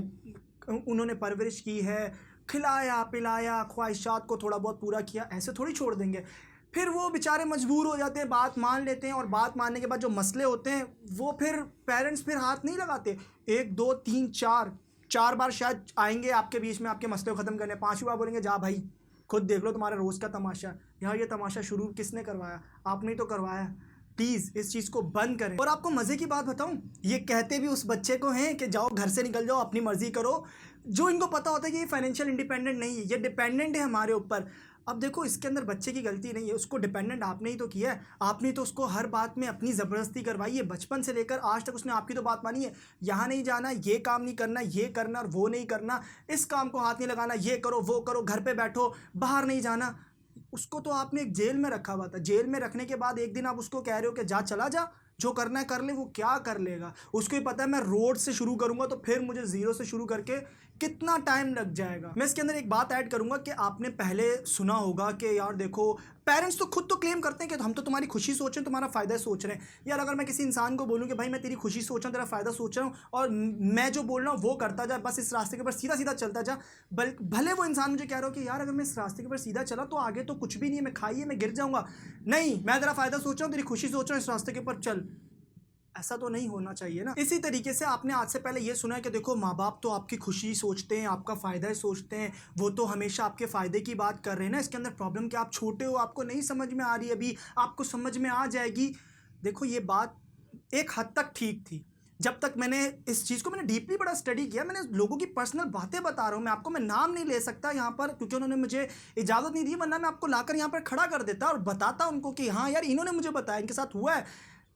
उन्होंने परवरिश की है, खिलाया पिलाया, ख्वाहिशात को थोड़ा बहुत पूरा किया, ऐसे थोड़ी छोड़ देंगे। फिर वो बेचारे मजबूर हो जाते हैं, बात मान लेते हैं, और बात मानने के बाद जो मसले होते हैं वो फिर पेरेंट्स फिर हाथ नहीं लगाते। 1 2 3 4 बार शायद आएंगे आपके बीच में आपके मसले को ख़त्म करने, 5वीं बार बोलेंगे जा भाई खुद देख लो तुम्हारा रोज़ का तमाशा। यार ये तमाशा शुरू किसने करवाया, आपने ही तो करवाया। प्लीज़ इस चीज़ को बंद करें। और आपको मज़े की बात बताऊं, ये कहते भी उस बच्चे को हैं कि जाओ घर से निकल जाओ अपनी मर्ज़ी करो, जो इनको पता होता है कि ये फाइनेंशियल इंडिपेंडेंट नहीं है, ये डिपेंडेंट है हमारे ऊपर। अब देखो इसके अंदर बच्चे की गलती नहीं है, उसको डिपेंडेंट आपने ही तो किया है, आपने तो उसको हर बात में अपनी ज़बरदस्ती करवाई है, बचपन से लेकर आज तक उसने आपकी तो बात मानी है। यहाँ नहीं जाना, ये काम नहीं करना, ये करना और वो नहीं करना, इस काम को हाथ नहीं लगाना, ये करो वो करो, घर पे बैठो, बाहर नहीं जाना। उसको तो आपने एक जेल में रखा हुआ था, जेल में रखने के बाद एक दिन आप उसको कह रहे हो कि जा चला जा, जो करना है कर ले, वो क्या कर लेगा, उसको ही पता है मैं रोड से शुरू करूंगा तो फिर मुझे ज़ीरो से शुरू करके कितना टाइम लग जाएगा। मैं इसके अंदर एक बात ऐड करूंगा कि आपने पहले सुना होगा कि यार देखो पेरेंट्स तो खुद तो क्लेम करते हैं कि हम तो तुम्हारी खुशी सोच रहे हैं, तुम्हारा फ़ायदा सोच रहे हैं। यार अगर मैं किसी इंसान को बोलूँ कि भाई मैं तेरी खुशी सोच रहा हूँ, तेरा फ़ायदा सोच रहा हूँ, और मैं जो बोल रहा हूँ वो करता जा, बस इस रास्ते के ऊपर सीधा सीधा चलता जा, भले वो इंसान मुझे कह रहा हो कि यार अगर मैं इस रास्ते के ऊपर सीधा चला तो आगे तो कुछ भी नहीं है, मैं खाइए मैं गिर जाऊँगा, नहीं मैं तेरा फ़ायदा सोच रहा हूँ, तेरी खुशी सोच रहा हूँ, इस रास्ते के ऊपर चल। ऐसा तो नहीं होना चाहिए ना। इसी तरीके से आपने आज से पहले ये सुना है कि देखो माँ बाप तो आपकी खुशी सोचते हैं, आपका फ़ायदा ही सोचते हैं, वो तो हमेशा आपके फ़ायदे की बात कर रहे हैं ना। इसके अंदर प्रॉब्लम क्या, आप छोटे हो, आपको नहीं समझ में आ रही, अभी आपको समझ में आ जाएगी। देखो ये बात एक हद तक ठीक थी, जब तक मैंने इस चीज़ को मैंने डीपली बड़ा स्टडी किया। मैंने लोगों की पर्सनल बातें बता रहा हूँ मैं आपको, मैं नाम नहीं ले सकता यहाँ पर क्योंकि उन्होंने मुझे इजाज़त नहीं दी, वरना मैं आपको लाकर यहाँ पर खड़ा कर देता और बताता उनको कि हाँ यार इन्होंने मुझे बताया, इनके साथ हुआ है।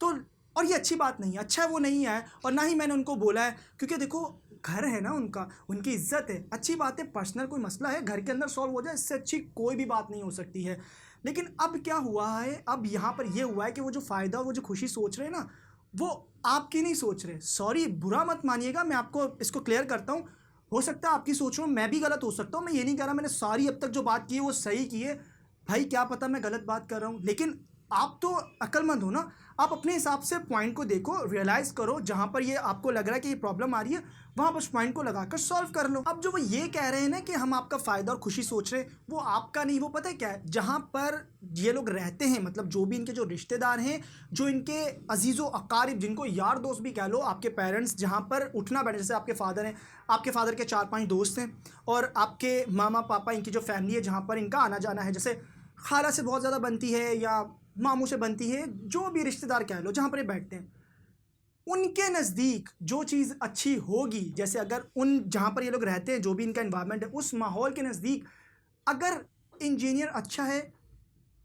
तो और ये अच्छी बात नहीं है, अच्छा है वो नहीं है, और ना ही मैंने उनको बोला है, क्योंकि देखो घर है ना उनका, उनकी इज्जत है। अच्छी बात है, पर्सनल कोई मसला है घर के अंदर सॉल्व हो जाए, इससे अच्छी कोई भी बात नहीं हो सकती है। लेकिन अब क्या हुआ है, अब यहाँ पर ये हुआ है कि वो जो फ़ायदा, वो जो खुशी सोच रहे हैं ना, वो आपकी नहीं सोच रहे। सॉरी, बुरा मत मानिएगा, मैं आपको इसको क्लियर करता हूँ। हो सकता है आपकी सोच में मैं भी गलत हो सकता हूँ, मैं ये नहीं कह रहा मैंने सारी अब तक जो बात की है वो सही की है। भाई क्या पता मैं गलत बात कर रहा हूँ, लेकिन आप तो अक्लमंद हो ना, आप अपने हिसाब से पॉइंट को देखो, रियलाइज़ करो, जहाँ पर ये आपको लग रहा है कि ये प्रॉब्लम आ रही है, वहाँ पर उस पॉइंट को लगाकर सॉल्व कर लो। अब जो वो ये कह रहे हैं ना कि हम आपका फ़ायदा और खुशी सोच रहे हैं, वो आपका नहीं, वो पता है क्या है, जहाँ पर ये लोग रहते हैं, मतलब जो भी इनके जो रिश्तेदार हैं, जो इनके अजीज़ो अकारिब, जिनको यार दोस्त भी कह लो, आपके पेरेंट्स जहाँ पर उठना बैठे, जैसे आपके फादर हैं, आपके फादर के 4-5 दोस्त हैं, और आपके मामा पापा, इनकी जो फैमिली है जहाँ पर इनका आना जाना है, जैसे खाला से बहुत ज़्यादा बनती है या मामू से बनती है, जो भी रिश्तेदार कह लो जहाँ पर ये बैठते हैं, उनके नज़दीक जो चीज़ अच्छी होगी, जैसे अगर उन जहाँ पर ये लोग रहते हैं, जो भी इनका एनवायरनमेंट है, उस माहौल के नज़दीक अगर इंजीनियर अच्छा है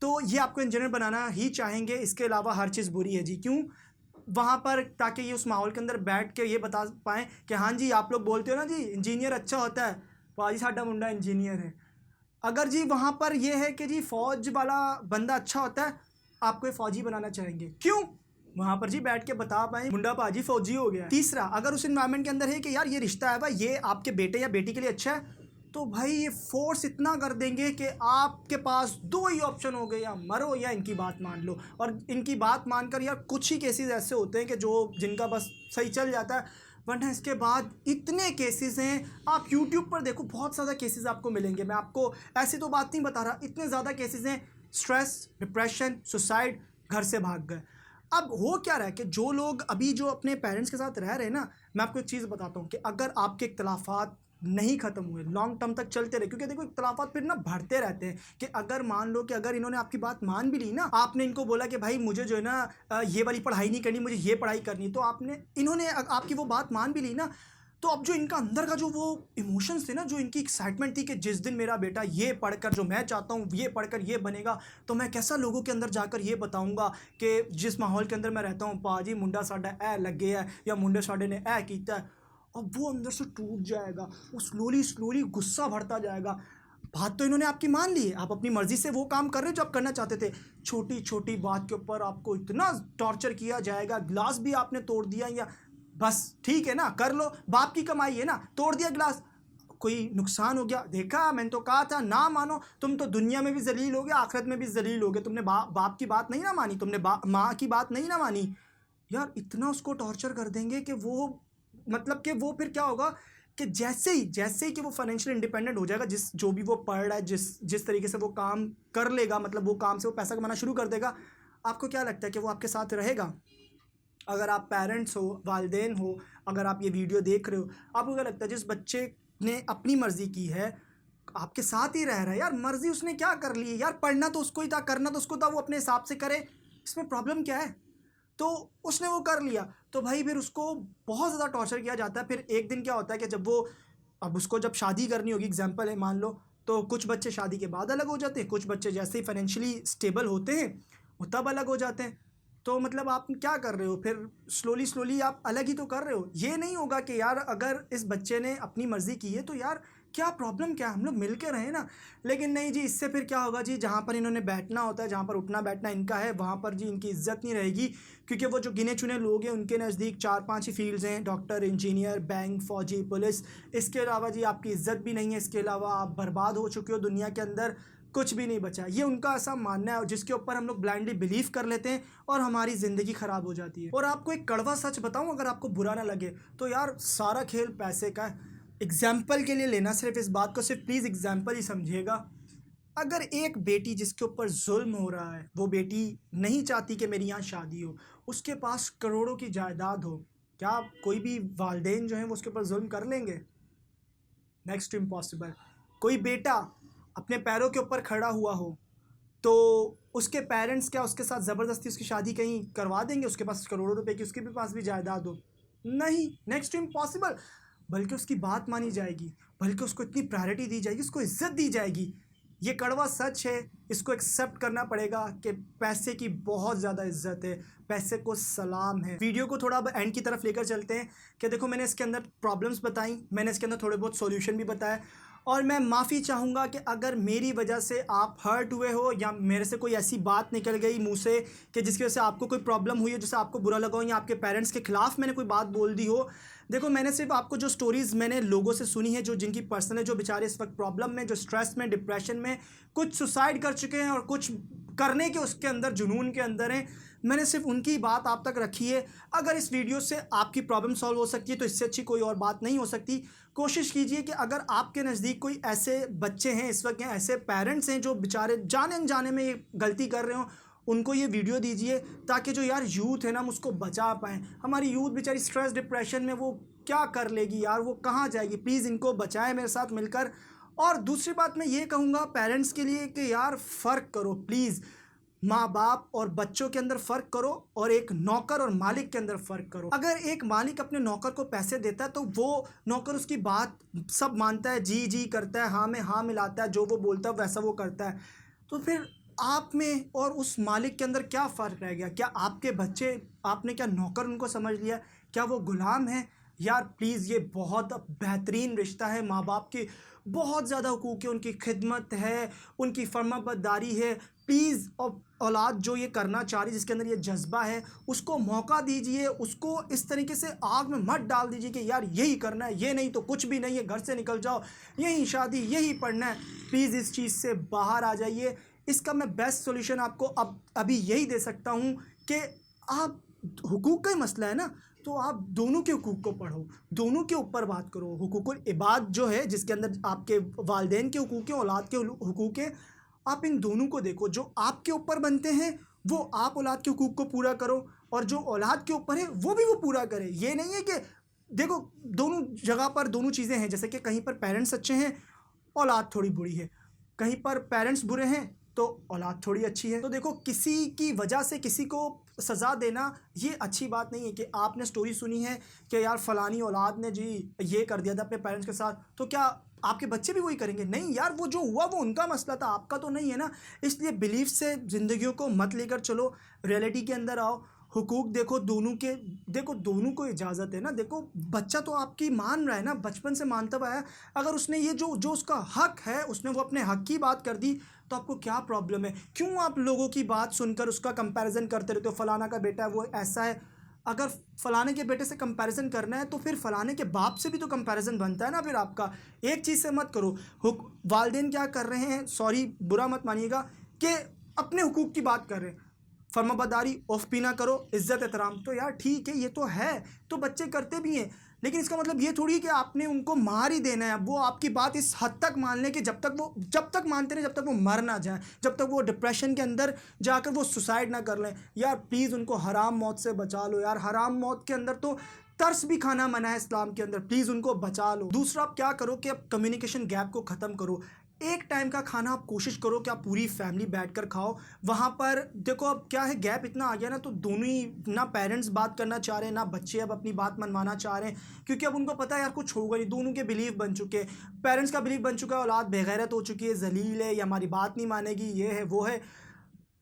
तो ये आपको इंजीनियर बनाना ही चाहेंगे। इसके अलावा हर चीज़ बुरी है जी, क्यों वहाँ पर, ताकि ये उस माहौल के अंदर बैठ के ये बता पाएँ कि हाँ जी, आप लोग बोलते हो ना जी इंजीनियर अच्छा होता है, भाजी साडा मुंडा इंजीनियर है। अगर जी वहाँ पर ये है कि जी फ़ौज वाला बंदा अच्छा होता है, आपको ये फ़ौजी बनाना चाहेंगे, क्यों वहाँ पर जी बैठ के बता पाएँ मुंडा पाजी फ़ौजी हो गया है। तीसरा, अगर उस इन्वायरमेंट के अंदर है कि यार ये रिश्ता है भाई, ये आपके बेटे या बेटी के लिए अच्छा है, तो भाई ये फोर्स इतना कर देंगे कि आपके पास दो ही ऑप्शन हो गए, या मरो या इनकी बात मान लो। और इनकी बात मानकर यार कुछ ही केसेस ऐसे होते हैं कि जो जिनका बस सही चल जाता है, वरना इसके बाद इतने केसेस हैं। आप यूट्यूब पर देखो, बहुत ज़्यादा केसेस आपको मिलेंगे। मैं आपको ऐसी तो बात नहीं बता रहा, इतने ज़्यादा केसेस हैं, स्ट्रेस, डिप्रेशन, सुसाइड, घर से भाग गए। अब हो क्या रहा है कि जो लोग अभी जो अपने पेरेंट्स के साथ रह रहे हैं ना, मैं आपको एक चीज़ बताता हूँ कि अगर आपके इख्तलाफात नहीं ख़त्म हुए, लॉन्ग टर्म तक चलते रहे, क्योंकि देखो इख्तलाफात फिर ना बढ़ते रहते हैं, कि अगर मान लो कि अगर इन्होंने आपकी बात मान भी ली ना, आपने इनको बोला कि भाई मुझे जो है ना ये वाली पढ़ाई नहीं करनी, मुझे ये पढ़ाई करनी, तो इन्होंने आपकी वो बात मान भी ली ना, तो अब जो इनका अंदर का जो वो इमोशंस थे ना, जो इनकी एक्साइटमेंट थी कि जिस दिन मेरा बेटा ये पढ़कर जो मैं चाहता हूँ, ये पढ़कर ये बनेगा, तो मैं कैसा लोगों के अंदर जाकर ये बताऊँगा कि जिस माहौल के अंदर मैं रहता हूँ, पाजी मुंडा साडा ए लगे है, या मुंडे साडे ने ए कीता है। अब वो अंदर से टूट जाएगा, वो स्लोली गुस्सा बढ़ता जाएगा। बात तो इन्होंने आपकी मान ली है, आप अपनी मर्ज़ी से वो काम कर रहे हो जो आप करना चाहते थे। छोटी छोटी बात के ऊपर आपको इतना टॉर्चर किया जाएगा, गिलास भी आपने तोड़ दिया, या बस ठीक है ना, कर लो, बाप की कमाई है ना, तोड़ दिया गिलास, कोई नुकसान हो गया, देखा मैंने तो कहा था, ना मानो तुम तो दुनिया में भी जलील हो गए, आखिरत में भी जलील हो गए। तुमने बाप की बात नहीं ना मानी, तुमने माँ की बात नहीं ना मानी। यार इतना उसको टॉर्चर कर देंगे कि वो, मतलब कि वो फिर क्या होगा कि जैसे ही कि वो फाइनेंशियल इंडिपेंडेंट हो जाएगा, जो भी वो पढ़ रहा है, जिस तरीके से वो काम कर लेगा, मतलब वो काम से वो पैसा कमाना शुरू कर देगा, आपको क्या लगता है कि वो आपके साथ रहेगा? अगर आप पेरेंट्स हो, वालिदैन हो, अगर आप ये वीडियो देख रहे हो, आपको क्या लगता है जिस बच्चे ने अपनी मर्ज़ी की है, आपके साथ ही रह रहा है, यार मर्ज़ी उसने क्या कर ली है यार, पढ़ना तो उसको ही था, करना तो उसको था, वो अपने हिसाब से करे, इसमें प्रॉब्लम क्या है? तो उसने वो कर लिया, तो भाई फिर उसको बहुत ज़्यादा टॉर्चर किया जाता है। फिर एक दिन क्या होता है कि अब उसको जब शादी करनी होगी, एग्जाम्पल है मान लो, तो कुछ बच्चे शादी के बाद अलग हो जाते हैं, कुछ बच्चे जैसे ही फाइनेंशियली स्टेबल होते हैं वो तब अलग हो जाते हैं। तो मतलब आप क्या कर रहे हो फिर, स्लोली आप अलग ही तो कर रहे हो। ये नहीं होगा कि यार अगर इस बच्चे ने अपनी मर्ज़ी की है तो यार क्या प्रॉब्लम, क्या हम लोग मिल के रहें ना। लेकिन नहीं जी, इससे फिर क्या होगा जी, जहाँ पर इन्होंने बैठना होता है, जहाँ पर उठना बैठना इनका है, वहाँ पर जी इनकी इज्जत नहीं रहेगी, क्योंकि वो जो गिने चुने लोग हैं उनके नज़दीक 4-5 ही फील्ड्स हैं, डॉक्टर, इंजीनियर, बैंक, फ़ौजी, पुलिस। इसके अलावा जी आपकी इज्जत भी नहीं है, इसके अलावा आप बर्बाद हो चुके हो, दुनिया के अंदर कुछ भी नहीं बचा। ये उनका ऐसा मानना है जिसके ऊपर हम लोग ब्लाइंडली बिलीव कर लेते हैं और हमारी ज़िंदगी ख़राब हो जाती है। और आपको एक कड़वा सच बताऊं, अगर आपको बुरा ना लगे, तो यार सारा खेल पैसे का है। एग्जाम्पल के लिए लेना, सिर्फ इस बात को सिर्फ प्लीज़ एग्जाम्पल ही समझिएगा। अगर एक बेटी जिसके ऊपर जुल्म हो रहा है, वो बेटी नहीं चाहती कि मेरी यहाँ शादी हो, उसके पास करोड़ों की जायदाद हो, क्या कोई भी वालिदैन जो हैं वो उसके ऊपर जुल्म कर लेंगे? Next to impossible. कोई बेटा अपने पैरों के ऊपर खड़ा हुआ हो तो उसके पेरेंट्स क्या उसके साथ ज़बरदस्ती उसकी शादी कहीं करवा देंगे? उसके पास करोड़ों रुपए की उसके भी पास भी जायदाद हो? नहीं, नेक्स्ट टू इम्पॉसिबल। बल्कि उसकी बात मानी जाएगी, बल्कि उसको इतनी प्रायोरिटी दी जाएगी, उसको इज्जत दी जाएगी। ये कड़वा सच है, इसको एक्सेप्ट करना पड़ेगा कि पैसे की बहुत ज़्यादा इज्जत है, पैसे को सलाम है। वीडियो को थोड़ा अब एंड की तरफ लेकर चलते हैं कि देखो मैंने इसके अंदर प्रॉब्लम्स बताई, मैंने इसके अंदर थोड़े बहुत सॉल्यूशन भी बताए, और मैं माफ़ी चाहूँगा कि अगर मेरी वजह से आप हर्ट हुए हो या मेरे से कोई ऐसी बात निकल गई मुँह से कि जिसकी वजह से आपको कोई प्रॉब्लम हुई हो, जिससे आपको बुरा लगा हो, या आपके पेरेंट्स के ख़िलाफ़ मैंने कोई बात बोल दी हो। देखो मैंने सिर्फ आपको जो स्टोरीज़ मैंने लोगों से सुनी है, जो जिनकी पर्सनल है, जो बेचारे इस वक्त प्रॉब्लम में, जो स्ट्रेस में, डिप्रेशन में, कुछ सुसाइड कर चुके हैं और कुछ करने के उसके अंदर जुनून के अंदर हैं, मैंने सिर्फ उनकी बात आप तक रखी है। अगर इस वीडियो से आपकी प्रॉब्लम सॉल्व हो सकती है तो इससे अच्छी कोई और बात नहीं हो सकती। कोशिश कीजिए कि अगर आपके नज़दीक कोई ऐसे बच्चे हैं इस वक्त, हैं ऐसे पेरेंट्स हैं जो बेचारे जाने अनजाने में ये गलती कर रहे हो, उनको ये वीडियो दीजिए ताकि जो यार यूथ है ना हम उसको बचा पाएँ। हमारी यूथ बेचारी स्ट्रेस डिप्रेशन में वो क्या कर लेगी यार, वो कहाँ जाएगी? प्लीज़ इनको बचाएं मेरे साथ मिलकर। और दूसरी बात मैं ये कहूँगा पेरेंट्स के लिए कि यार फ़र्क करो प्लीज़, माँ बाप और बच्चों के अंदर फ़र्क करो, और एक नौकर और मालिक के अंदर फ़र्क करो। अगर एक मालिक अपने नौकर को पैसे देता है तो वो नौकर उसकी बात सब मानता है, जी जी करता है, हाँ में हाँ मिलाता है, जो वो बोलता है वैसा वो करता है, तो फिर आप में और उस मालिक के अंदर क्या फ़र्क रह गया? क्या आपके बच्चे, आपने क्या नौकर उनको समझ लिया? क्या वो गुलाम हैं? यार प्लीज़, ये बहुत बेहतरीन रिश्ता है। माँ बाप की बहुत ज़्यादा हुकूक है, उनकी खिदमत है, उनकी फर्माबरदारी है। प्लीज़ औलाद जो ये करना चाह रही है, जिसके अंदर ये जज्बा है, उसको मौका दीजिए। उसको इस तरीके से आग में मत डाल दीजिए कि यार यही करना है, ये नहीं तो कुछ भी नहीं है, घर से निकल जाओ, यही शादी, यही पढ़ना है। प्लीज़ इस चीज़ से बाहर आ जाइए। इसका मैं बेस्ट सॉल्यूशन आपको अभी यही दे सकता हूँ कि आप, हुकूक का ही मसला है ना, तो आप दोनों के हुकूक को पढ़ो, दोनों के ऊपर बात करो। हुकूकुल इबाद जो है, जिसके अंदर आपके वालिदैन के हुकूक हैं, औलाद के हुकूक हैं, आप इन दोनों को देखो। जो आपके ऊपर बनते हैं वो आप औलाद के हुकूक को पूरा करो, और जो औलाद के ऊपर है वो भी वो पूरा करे। ये नहीं है कि देखो दोनों जगह पर दोनों चीज़ें हैं, जैसे कि कहीं पर पेरेंट्स अच्छे हैं, औलाद थोड़ी बुरी है, कहीं पर पेरेंट्स बुरे हैं तो औलाद थोड़ी अच्छी है। तो देखो किसी की वजह से किसी को सज़ा देना ये अच्छी बात नहीं है कि आपने स्टोरी सुनी है कि यार फ़लानी औलाद ने जी ये कर दिया था अपने पेरेंट्स के साथ, तो क्या आपके बच्चे भी वही करेंगे? नहीं यार, वो जो हुआ वो उनका मसला था, आपका तो नहीं है ना। इसलिए बिलीफ से ज़िंदगियों को मत लेकर चलो, रियलिटी के अंदर आओ। हुकूक देखो दोनों के, देखो दोनों को इजाज़त है ना। देखो बच्चा तो आपकी मान रहा है ना, बचपन से मानता हुआ है। अगर उसने ये जो जो उसका हक है, उसने वो अपने हक की बात कर दी, तो आपको क्या प्रॉब्लम है? क्यों आप लोगों की बात सुनकर उसका कंपैरिजन करते रहते हो? फलाना का बेटा है वो ऐसा है। अगर फलाने के बेटे से कंपैरिजन करना है तो फिर फलाने के बाप से भी तो कंपैरिजन बनता है ना फिर आपका। एक चीज़ से मत करो। वालिदैन क्या कर रहे हैं, सॉरी बुरा मत मानिएगा, कि अपने हुकूक की बात कर रहे हैं। फर्माबरदारी, ऑफ पीना करो, इज्जत एहतराम, तो यार ठीक है, ये तो है, तो बच्चे करते भी हैं। लेकिन इसका मतलब ये थोड़ी कि आपने उनको मार ही देना है। वो आपकी बात इस हद तक मान लें कि जब तक मानते रहे, जब तक वो मर ना जाए, जब तक वो डिप्रेशन के अंदर जाकर वो सुसाइड ना कर लें। यार प्लीज़ उनको हराम मौत से बचा लो यार। हराम मौत के अंदर तो तरस भी खाना मना है इस्लाम के अंदर। प्लीज़ उनको बचा लो। दूसरा आप क्या करो कि आप कम्युनिकेशन गैप को ख़त्म करो। एक टाइम का खाना आप कोशिश करो कि आप पूरी फैमिली बैठकर खाओ। वहाँ पर देखो अब क्या है, गैप इतना आ गया ना, तो दोनों ही, ना पेरेंट्स बात करना चाह रहे हैं, ना बच्चे अब अपनी बात मनवाना चाह रहे हैं, क्योंकि अब उनको पता है यार कुछ होगा नहीं। दोनों के बिलीव बन चुके हैं, पेरेंट्स का बिलीव बन चुका है, औलाद बेगैरत हो चुकी है, जलील है, या हमारी बात नहीं मानेगी, ये है वो है।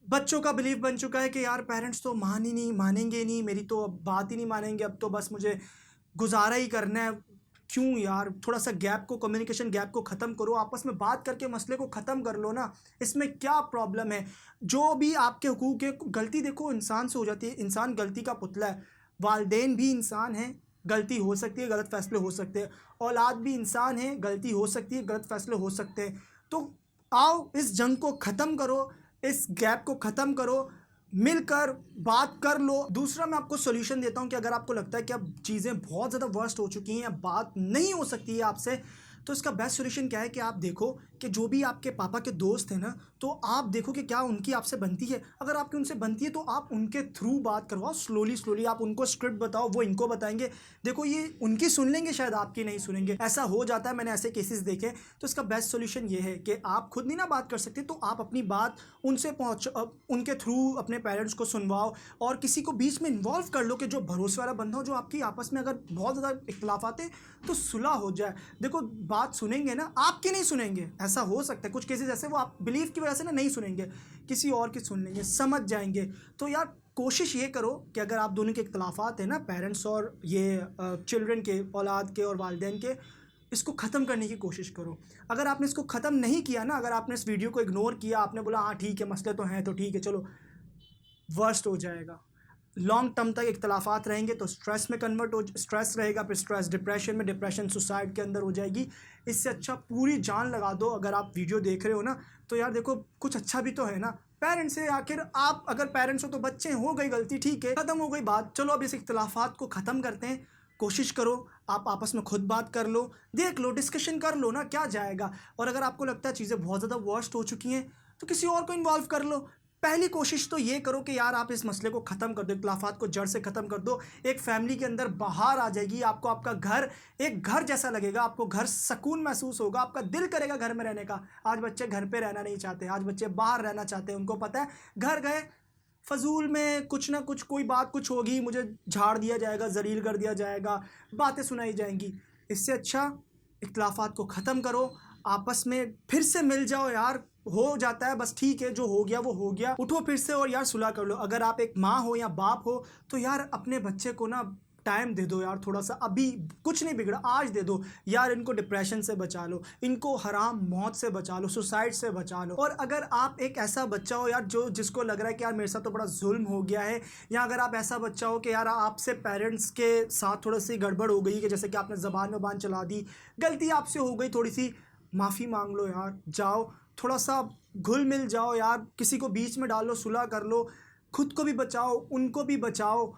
बच्चों का बिलीव बन चुका है कि यार पेरेंट्स तो मानेंगे नहीं, मेरी तो अब बात ही नहीं मानेंगे, अब तो बस मुझे गुजारा ही करना है। क्यों यार, थोड़ा सा गैप को, कम्युनिकेशन गैप को ख़त्म करो, आपस में बात करके मसले को ख़त्म कर लो ना। इसमें क्या प्रॉब्लम है? जो भी आपके हुकूक है, गलती देखो इंसान से हो जाती है, इंसान गलती का पुतला है। वालिदैन भी इंसान हैं, गलती हो सकती है, गलत फैसले हो सकते हैं। औलाद भी इंसान है, गलती हो सकती है, गलत फैसले हो सकते हैं। तो आओ इस जंग को ख़त्म करो, इस गैप को ख़त्म करो, मिलकर बात कर लो। दूसरा मैं आपको सॉल्यूशन देता हूं कि अगर आपको लगता है कि अब चीज़ें बहुत ज़्यादा वर्स्ट हो चुकी हैं, अब बात नहीं हो सकती है आपसे, तो इसका बेस्ट सॉल्यूशन क्या है कि आप देखो कि जो भी आपके पापा के दोस्त हैं ना, तो आप देखो कि क्या उनकी आपसे बनती है। अगर आपकी उनसे बनती है तो आप उनके थ्रू बात करवाओ, स्लोली आप उनको स्क्रिप्ट बताओ, वो इनको बताएंगे। देखो ये उनकी सुन लेंगे, शायद आपकी नहीं सुनेंगे, ऐसा हो जाता है, मैंने ऐसे केसेस देखे। तो इसका बेस्ट सोल्यूशन ये है कि आप खुद नहीं ना बात कर सकते तो आप अपनी बात उनसे उनके थ्रू अपने पेरेंट्स को सुनवाओ, और किसी को बीच में इन्वॉल्व कर लो कि जो भरोसे वाला बंदा हो, जो आपकी आपस में अगर बहुत ज़्यादा इख्तलाफ आते तो सुलह हो जाए। देखो बात सुनेंगे ना, आपकी नहीं सुनेंगे, ऐसा हो सकता है कुछ केसेस ऐसे, वो आप बिलीव की वजह से ना नहीं सुनेंगे, किसी और की सुन लेंगे, समझ जाएंगे। तो यार कोशिश ये करो कि अगर आप दोनों के इख्तलाफात हैं ना, पेरेंट्स और ये चिल्ड्रन के, औलाद के और वालिदैन के, इसको ख़त्म करने की कोशिश करो। अगर आपने इसको ख़त्म नहीं किया ना, अगर आपने इस वीडियो को इग्नोर किया, आपने बोला हाँ ठीक है मसले तो हैं तो ठीक है चलो, वर्स्ट हो जाएगा। लॉन्ग टर्म तक इख्तलाफात रहेंगे तो स्ट्रेस में कन्वर्ट हो, स्ट्रेस रहेगा, फिर स्ट्रेस डिप्रेशन में, डिप्रेशन सुसाइड के अंदर हो जाएगी। इससे अच्छा पूरी जान लगा दो। अगर आप वीडियो देख रहे हो ना, तो यार देखो कुछ अच्छा भी तो है ना, पेरेंट्स से आखिर आप अगर पेरेंट्स हो तो बच्चे, हो गई गलती ठीक है, ख़त्म हो गई बात। चलो अब इस इख्तलाफात को ख़त्म करते हैं। कोशिश करो आप आपस में खुद बात कर लो, देख लो, डिस्कशन कर लो ना, क्या जाएगा। और अगर आपको लगता है चीज़ें बहुत ज़्यादा वर्स्ट हो चुकी हैं तो किसी और को इन्वॉल्व कर लो। पहली कोशिश तो ये करो कि यार आप इस मसले को ख़त्म कर दो, इख्तलाफात को जड़ से ख़त्म कर दो। एक फैमिली के अंदर बाहर आ जाएगी, आपको आपका घर एक घर जैसा लगेगा, आपको घर सुकून महसूस होगा, आपका दिल करेगा घर में रहने का। आज बच्चे घर पे रहना नहीं चाहते, आज बच्चे बाहर रहना चाहते हैं। उनको पता है घर गए फजूल में कुछ ना कुछ, कोई बात कुछ होगी, मुझे झाड़ दिया जाएगा, जलील कर दिया जाएगा, बातें सुनाई जाएंगी। इससे अच्छा इख्तलाफात को ख़त्म करो, आपस में फिर से मिल जाओ। यार हो जाता है, बस ठीक है, जो हो गया वो हो गया, उठो फिर से और यार सुलह कर लो। अगर आप एक माँ हो या बाप हो तो यार अपने बच्चे को ना टाइम दे दो यार, थोड़ा सा, अभी कुछ नहीं बिगड़ा, आज दे दो यार। इनको डिप्रेशन से बचा लो, इनको हराम मौत से बचा लो, सुसाइड से बचा लो। और अगर आप एक ऐसा बच्चा हो यार जो जिसको लग रहा है कि यार मेरे साथ तो बड़ा जुल्म हो गया है, या अगर आप ऐसा बच्चा हो कि यार आपसे पेरेंट्स के साथ थोड़ी सी गड़बड़ हो गई, कि जैसे कि आपने ज़बान चला दी, गलती आपसे हो गई थोड़ी सी, माफ़ी मांग लो यार, जाओ थोड़ा सा घुल मिल जाओ यार, किसी को बीच में डालो, सुलह कर लो, खुद को भी बचाओ, उनको भी बचाओ।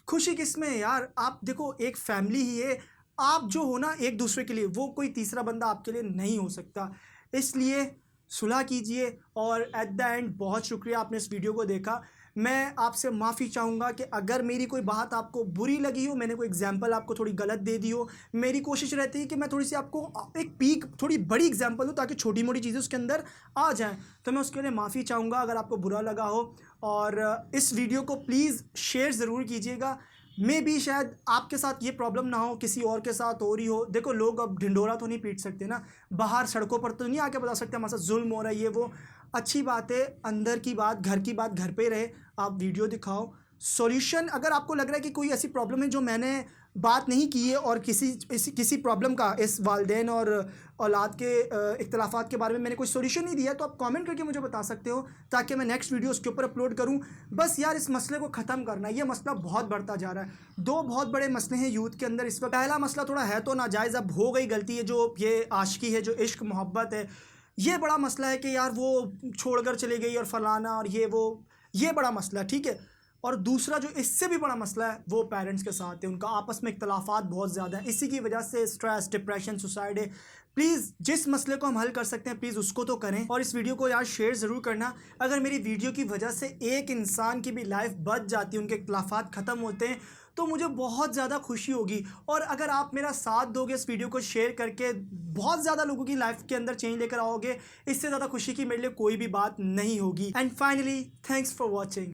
खुशी किस में है यार, आप देखो एक फैमिली ही है, आप जो हो ना एक दूसरे के लिए, वो कोई तीसरा बंदा आपके लिए नहीं हो सकता। इसलिए सुलह कीजिए। और एट द एंड बहुत शुक्रिया आपने इस वीडियो को देखा। मैं आपसे माफ़ी चाहूँगा कि अगर मेरी कोई बात आपको बुरी लगी हो, मैंने कोई एग्जांपल आपको थोड़ी गलत दे दी हो। मेरी कोशिश रहती है कि मैं थोड़ी सी आपको एक पीक, थोड़ी बड़ी एग्जांपल दूँ ताकि छोटी मोटी चीज़ें उसके अंदर आ जाएं। तो मैं उसके लिए माफ़ी चाहूँगा अगर आपको बुरा लगा हो। और इस वीडियो को प्लीज़ शेयर ज़रूर कीजिएगा। मे बी शायद आपके साथ ये प्रॉब्लम ना हो, किसी और के साथ हो रही हो। देखो लोग अब ढिंडोरा तो नहीं पीट सकते ना, बाहर सड़कों पर तो नहीं आके बता सकते हमारे साथ जुल्म हो रहा है, ये वो। अच्छी बात है, अंदर की बात, घर की बात घर पे रहे। आप वीडियो दिखाओ, सॉल्यूशन अगर आपको लग रहा है कि कोई ऐसी प्रॉब्लम है जो मैंने बात नहीं की है, और किसी प्रॉब्लम का, इस वालिदैन और औलाद के इख्तलाफात के बारे में मैंने कोई सॉल्यूशन नहीं दिया, तो आप कमेंट करके मुझे बता सकते हो ताकि मैं नेक्स्ट वीडियो उसके ऊपर अपलोड करूं। बस यार इस मसले को ख़त्म करना है, ये मसला बहुत बढ़ता जा रहा है। दो बहुत बड़े मसले हैं यूथ के अंदर इस वक्त। पहला मसला थोड़ा है तो नाजायज़, अब हो गई गलती है, जो ये आशिकी है, जो इश्क मोहब्बत है, ये बड़ा मसला है कि यार वो छोड़कर चली गई और फलाना और ये वो, ये बड़ा मसला है, ठीक है। और दूसरा जो इससे भी बड़ा मसला है वो पेरेंट्स के साथ है, उनका आपस में इख्तलाफात बहुत ज़्यादा है, इसी की वजह से स्ट्रेस, डिप्रेशन, सुसाइड है। प्लीज़ जिस मसले को हम हल कर सकते हैं प्लीज़ उसको तो करें। और इस वीडियो को यार शेयर ज़रूर करना। अगर मेरी वीडियो की वजह से एक इंसान की भी लाइफ बच जाती है, उनके इख्तलाफात ख़त्म होते हैं, तो मुझे बहुत ज़्यादा खुशी होगी। और अगर आप मेरा साथ दोगे, इस वीडियो को शेयर करके बहुत ज़्यादा लोगों की लाइफ के अंदर चेंज लेकर आओगे, इससे ज़्यादा खुशी की मेरे लिए कोई भी बात नहीं होगी। And finally thanks for watching.